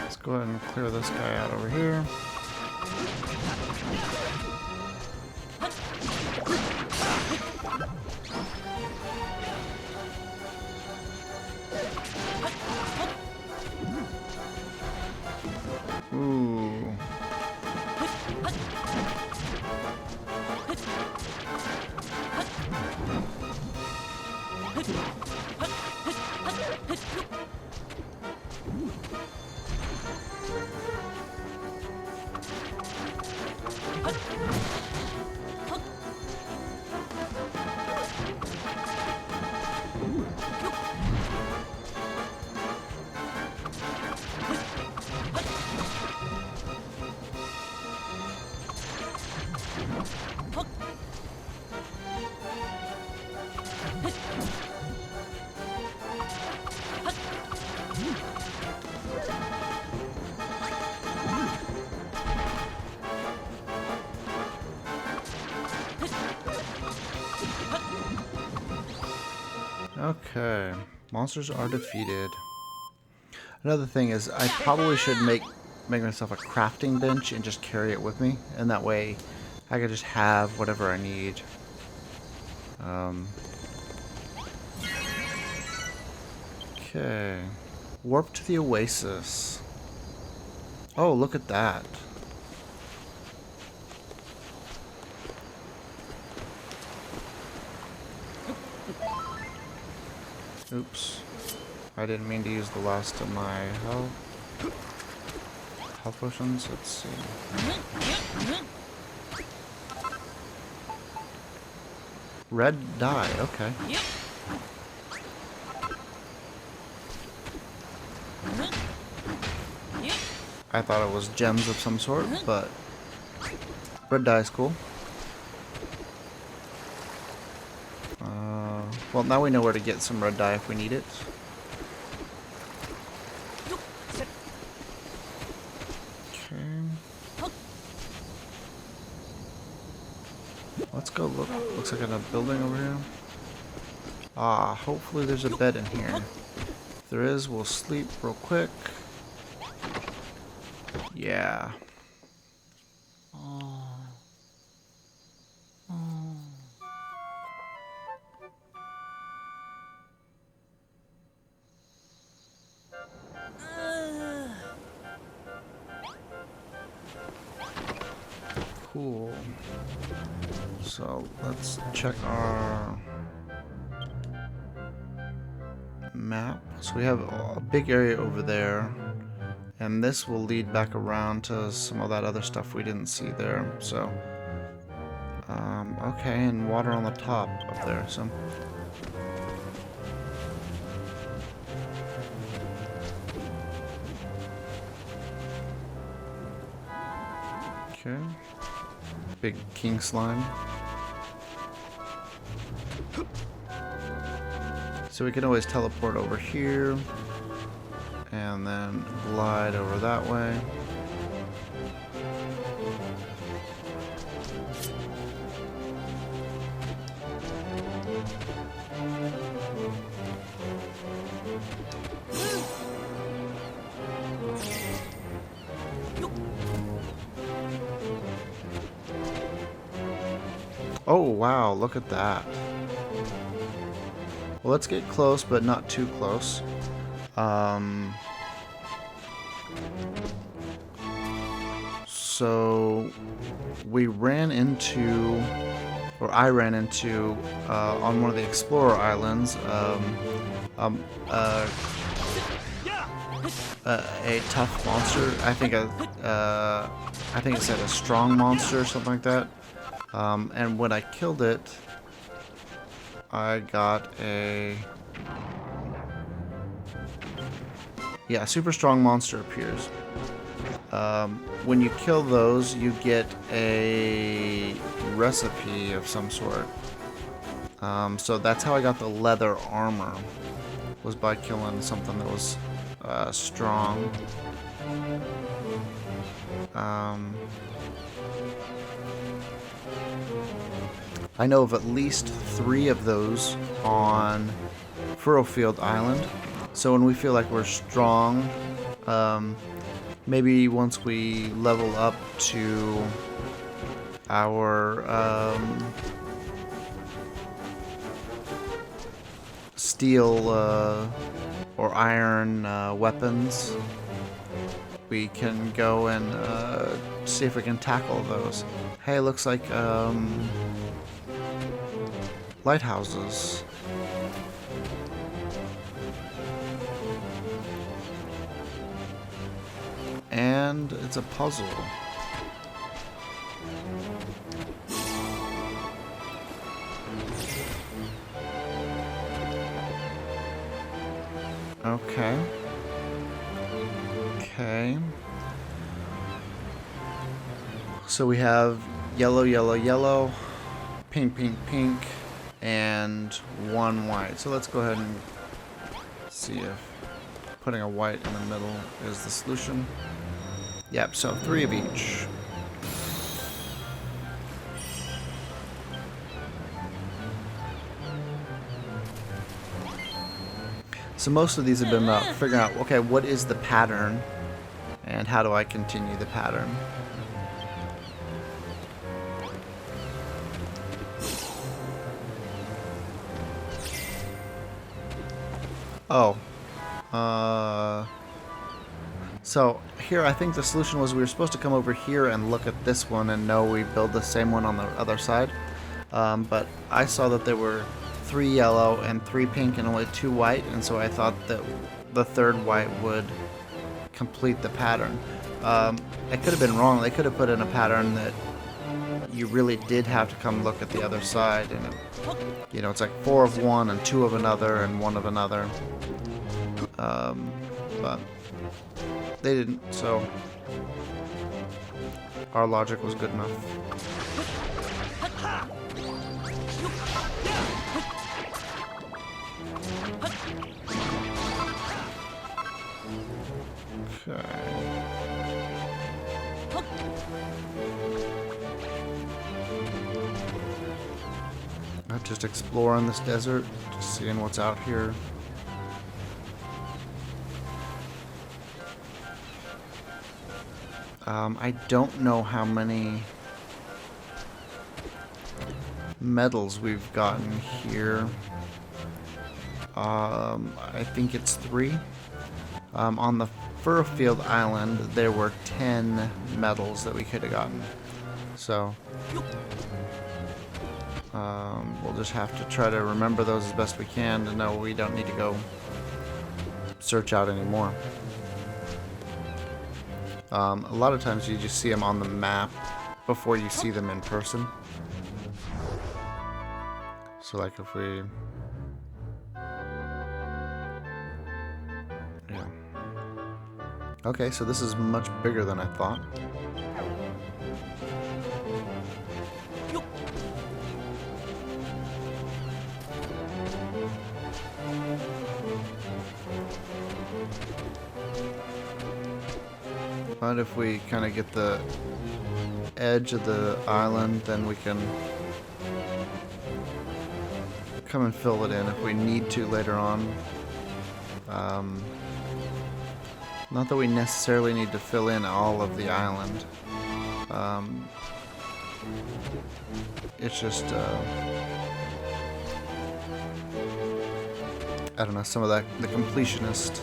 Let's go ahead and clear this guy out over here. Ooh. Okay, monsters are defeated. Another thing is I probably should make myself a crafting bench and just carry it with me, and that way I can just have whatever I need. Okay, warp to the oasis. Oh, look at that. Oops. I didn't mean to use the last of my health potions. Let's see. Red dye, okay. I thought it was gems of some sort, but red dye is cool. Well, now we know where to get some red dye if we need it. Okay. Let's go look. Looks like a building over here. Ah, hopefully there's a bed in here. If there is, we'll sleep real quick. Yeah. Cool. So let's check our map. So we have a big area over there, and this will lead back around to some of that other stuff we didn't see there. So, okay, and water on the top up there. So. Okay. Big king slime. So we can always teleport over here And then glide over that way. Oh wow, look at that. Well, let's get close, but not too close. So we ran into, or I ran into, on one of the Explorer Islands, a tough monster. I think it said a strong monster or something like that. And when I killed it, I got a... Yeah, a super strong monster appears. When you kill those, you get a recipe of some sort. So that's how I got the leather armor, was by killing something that was strong. I know of at least 3 of those on Furrowfield Island. So when we feel like we're strong, maybe once we level up to our steel or iron weapons, we can go and see if we can tackle those. Hey, looks like lighthouses. And it's a puzzle. Okay. Okay. So we have yellow, yellow, yellow, pink, pink, pink, and 1 white. So let's go ahead and see if putting a white in the middle is the solution. Yep, so 3 of each. So most of these have been about figuring out, okay, what is the pattern and how do I continue the pattern? Oh. So here I think the solution was we were supposed to come over here and look at this one and know we build the same one on the other side. But I saw that there were 3 yellow and 3 pink and only 2 white, and so I thought that the 3rd white would complete the pattern. I could have been wrong. They could have put in a pattern that you really did have to come look at the other side, and it, you know, it's like 4 of one and 2 of another and 1 of another. But they didn't, so our logic was good enough. Okay. I'm just exploring this desert, just seeing what's out here. I don't know how many medals we've gotten here. I think it's 3. On the Furrowfield Island, there were 10 medals that we could have gotten. So, we'll just have to try to remember those as best we can to know we don't need to go search out anymore. A lot of times you just see them on the map before you see them in person. So like if we... Yeah. Okay, so this is much bigger than I thought. But if we kind of get the edge of the island, then we can come and fill it in if we need to later on. Not that we necessarily need to fill in all of the island. It's just, I don't know, some of that, the completionist.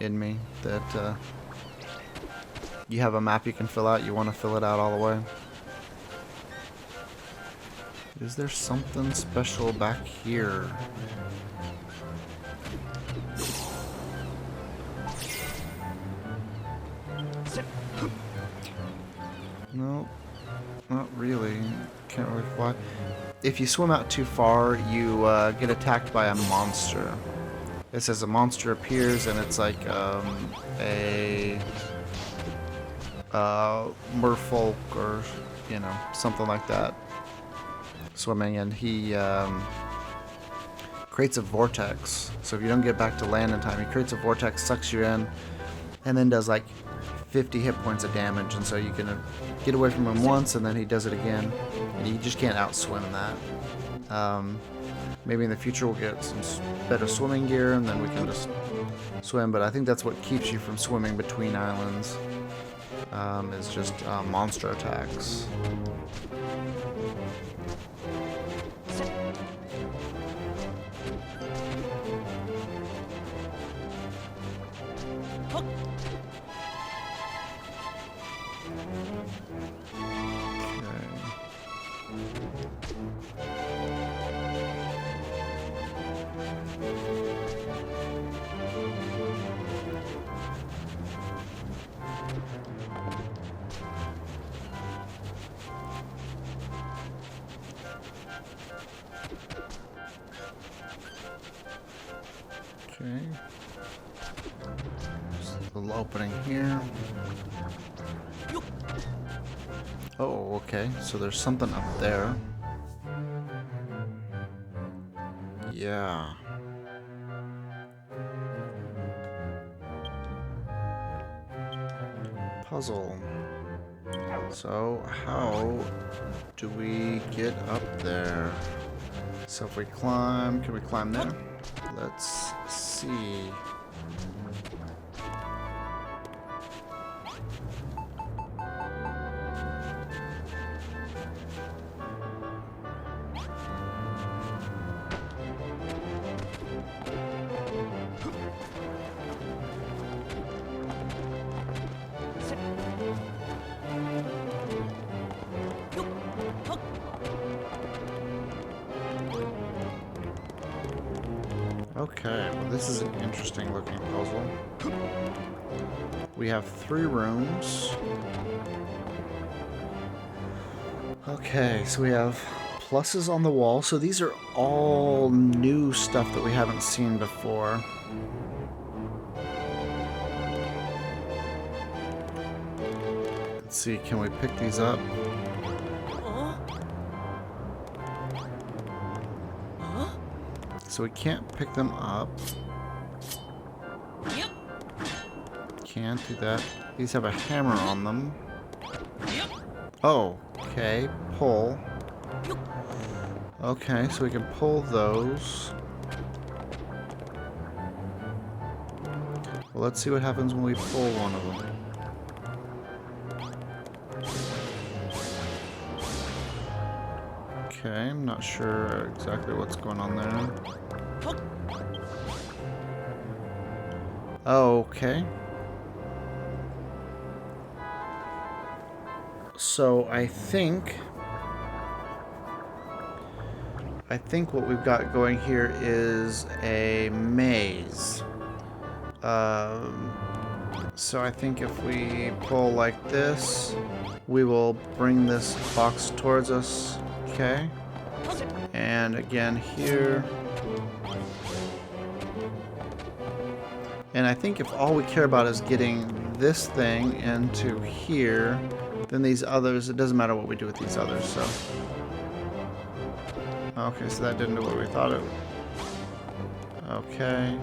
In me, that you have a map you can fill out, you want to fill it out all the way. Is there something special back here? No, not really. Can't really fly. If you swim out too far, you get attacked by a monster. It says a monster appears, and it's like a merfolk or, you know, something like that, swimming, and he creates a vortex. So if you don't get back to land in time, he creates a vortex, sucks you in, and then does like 50 hit points of damage. And so you can get away from him once, and then he does it again, and you just can't outswim that. Maybe in the future we'll get some better swimming gear, and then we can just swim. But I think that's what keeps you from swimming between islands, is just monster attacks. Okay. Just a little opening here. Oh, okay. So there's something up there. Yeah. Puzzle. So how do we get up there? So if we climb, can we climb there? Let's see. Okay, well this is an interesting looking puzzle. We have 3 rooms. Okay, so we have pluses on the wall. So these are all new stuff that we haven't seen before. Let's see, can we pick these up? So we can't pick them up. Yep. Can't do that. These have a hammer on them. Yep. Oh, okay. Pull. Okay, so we can pull those. Well, let's see what happens when we pull one of them. Okay, I'm not sure exactly what's going on there. Okay. So I think what we've got going here is a maze. So I think if we pull like this, we will bring this box towards us. Okay. And again here. And I think if all we care about is getting this thing into here, then these others, it doesn't matter what we do with these others, so. Okay, so that didn't do what we thought it would. Okay.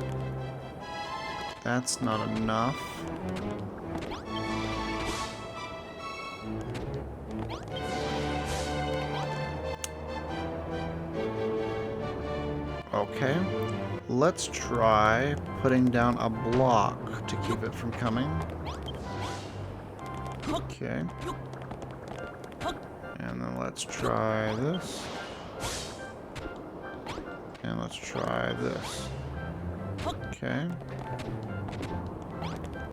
That's not enough. Okay. Let's try putting down a block to keep it from coming. Okay. And then let's try this. And let's try this. Okay.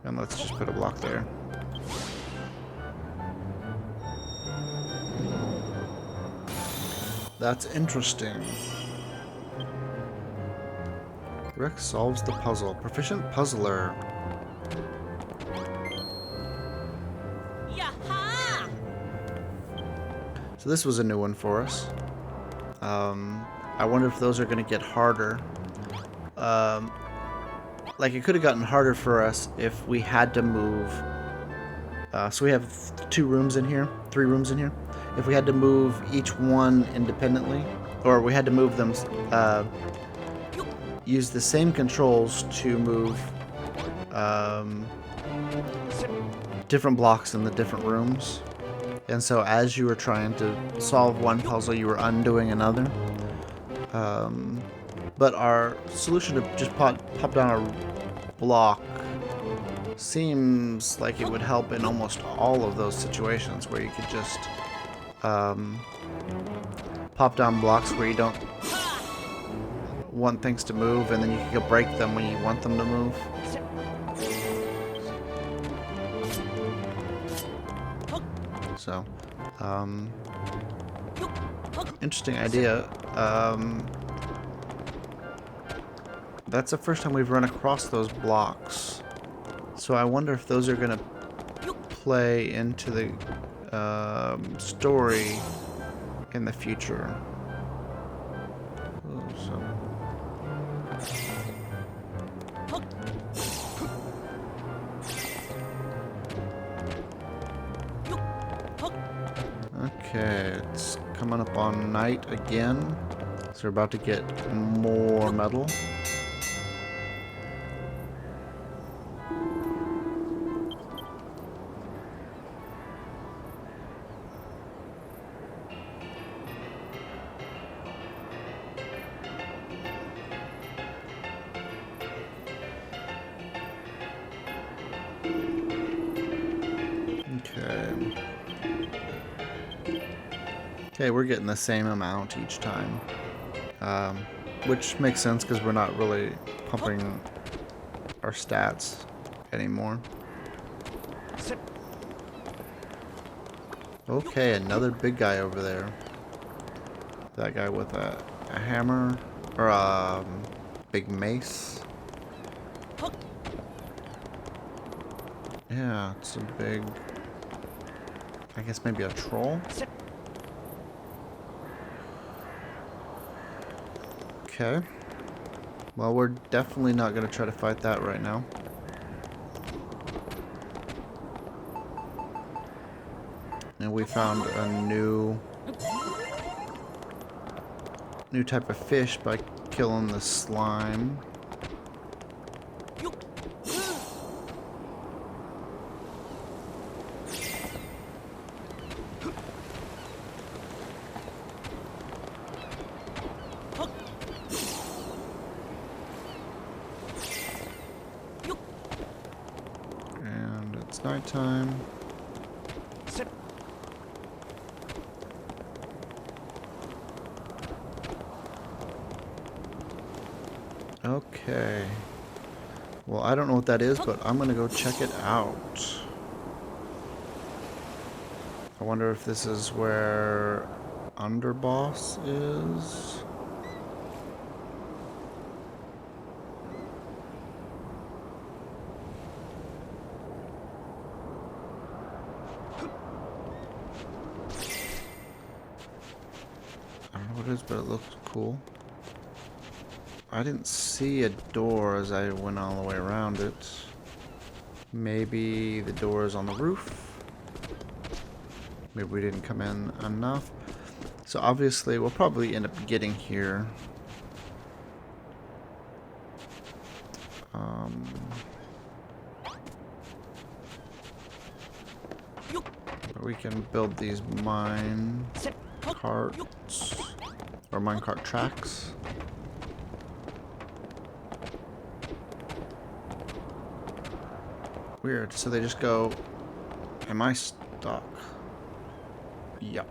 And let's just put a block there. That's interesting. Rex solves the puzzle. Proficient puzzler. Yaha! So this was a new one for us. I wonder if those are going to get harder. Like, it could have gotten harder for us if we had to move. So we have 2 rooms in here, 3 rooms in here. If we had to move each one independently, or we had to move them, use the same controls to move different blocks in the different rooms. And so as you were trying to solve one puzzle, you were undoing another. But our solution to just pop down a block seems like it would help in almost all of those situations where you could just pop down blocks where you don't want things to move, and then you can go break them when you want them to move. So, interesting idea. That's the first time we've run across those blocks. So I wonder if those are going to play into the story in the future. Oh, so. Okay, it's coming up on night again. So we're about to get more metal. Okay, we're getting the same amount each time. Which makes sense because we're not really pumping our stats anymore. Okay, another big guy over there. That guy with a hammer or a big mace. Yeah, it's a big, I guess maybe a troll? Okay. Well, we're definitely not going to try to fight that right now. And we found a new type of fish by killing the slime. And it's nighttime. Okay. Well, I don't know what that is, but I'm gonna go check it out. I wonder if this is where Underboss is. I don't know what it is, but it looks cool. I didn't see a door as I went all the way around it. Maybe the door is on the roof. Maybe we didn't come in enough. So obviously we'll probably end up getting here. we can build these mine carts or minecart tracks. Weird. So they just go. Am I stuck? Yep.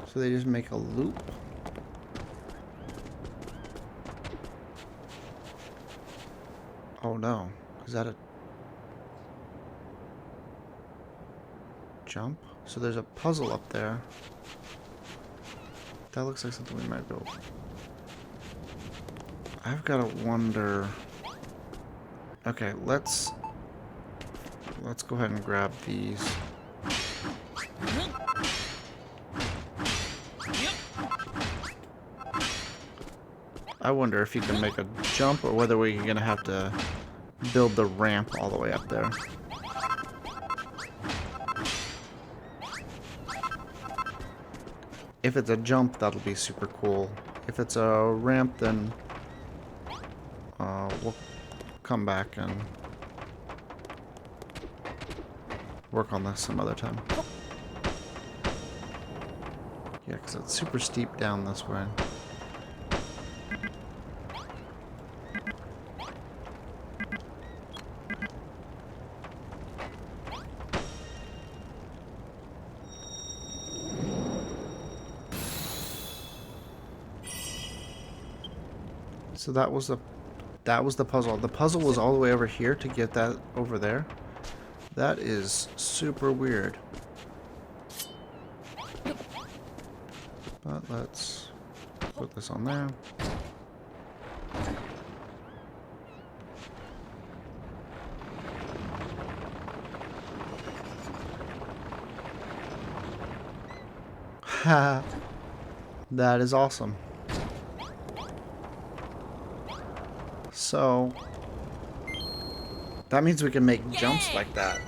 So they just make a loop. Oh no. Is that a jump? So there's a puzzle up there. That looks like something we might build. I've got to wonder. Okay, let's go ahead and grab these. I wonder if you can make a jump or whether we're gonna have to build the ramp all the way up there. If it's a jump, that'll be super cool. If it's a ramp, then we'll come back and work on this some other time. Yeah, because it's super steep down this way. So that was the puzzle. The puzzle was all the way over here to get that over there. That is super weird. But let's put this on there. Ha! That is awesome. So that means we can make jumps like that.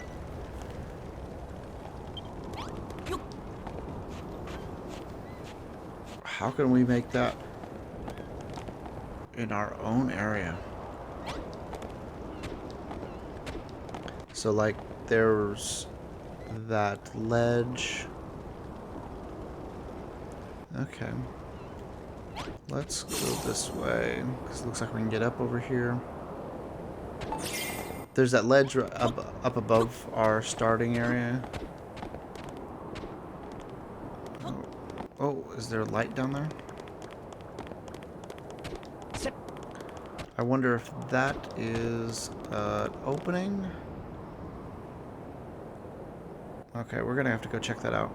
How can we make that in our own area? So like there's that ledge. Okay. Let's go this way, because it looks like we can get up over here. There's that ledge up above our starting area. Oh, is there a light down there? I wonder if that is an opening. Okay, we're gonna have to go check that out.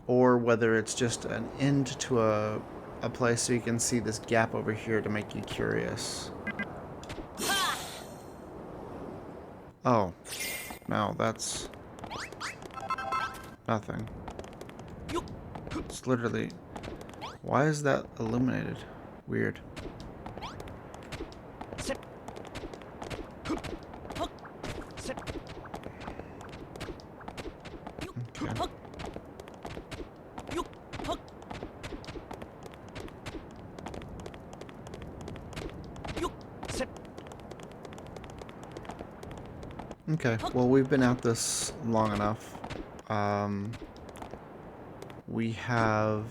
Or whether it's just an end to a place so you can see this gap over here to make you curious. Oh. No, that's nothing. It's literally... Why is that illuminated? Weird. Okay. Okay, well, we've been at this long enough. We have...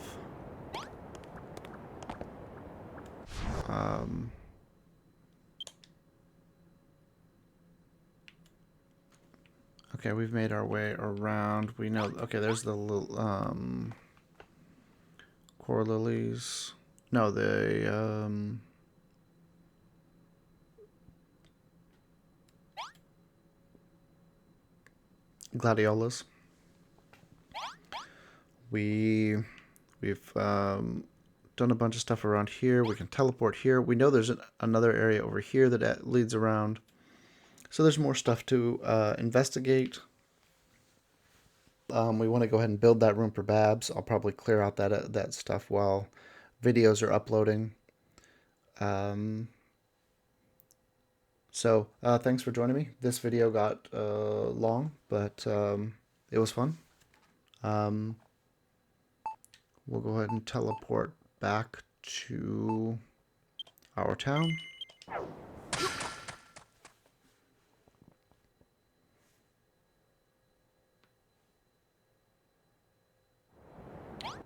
okay, we've made our way around. We know... Okay, there's the little... core lilies. No, the... gladiolas. We've done a bunch of stuff around here. We can teleport here. We know there's another area over here that leads around. So there's more stuff to investigate. We want to go ahead and build that room for Babs. I'll probably clear out that stuff while videos are uploading. So thanks for joining me. This video got long, but it was fun. We'll go ahead and teleport back to our town.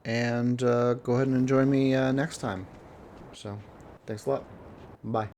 And go ahead and enjoy me next time. So, thanks a lot. Bye.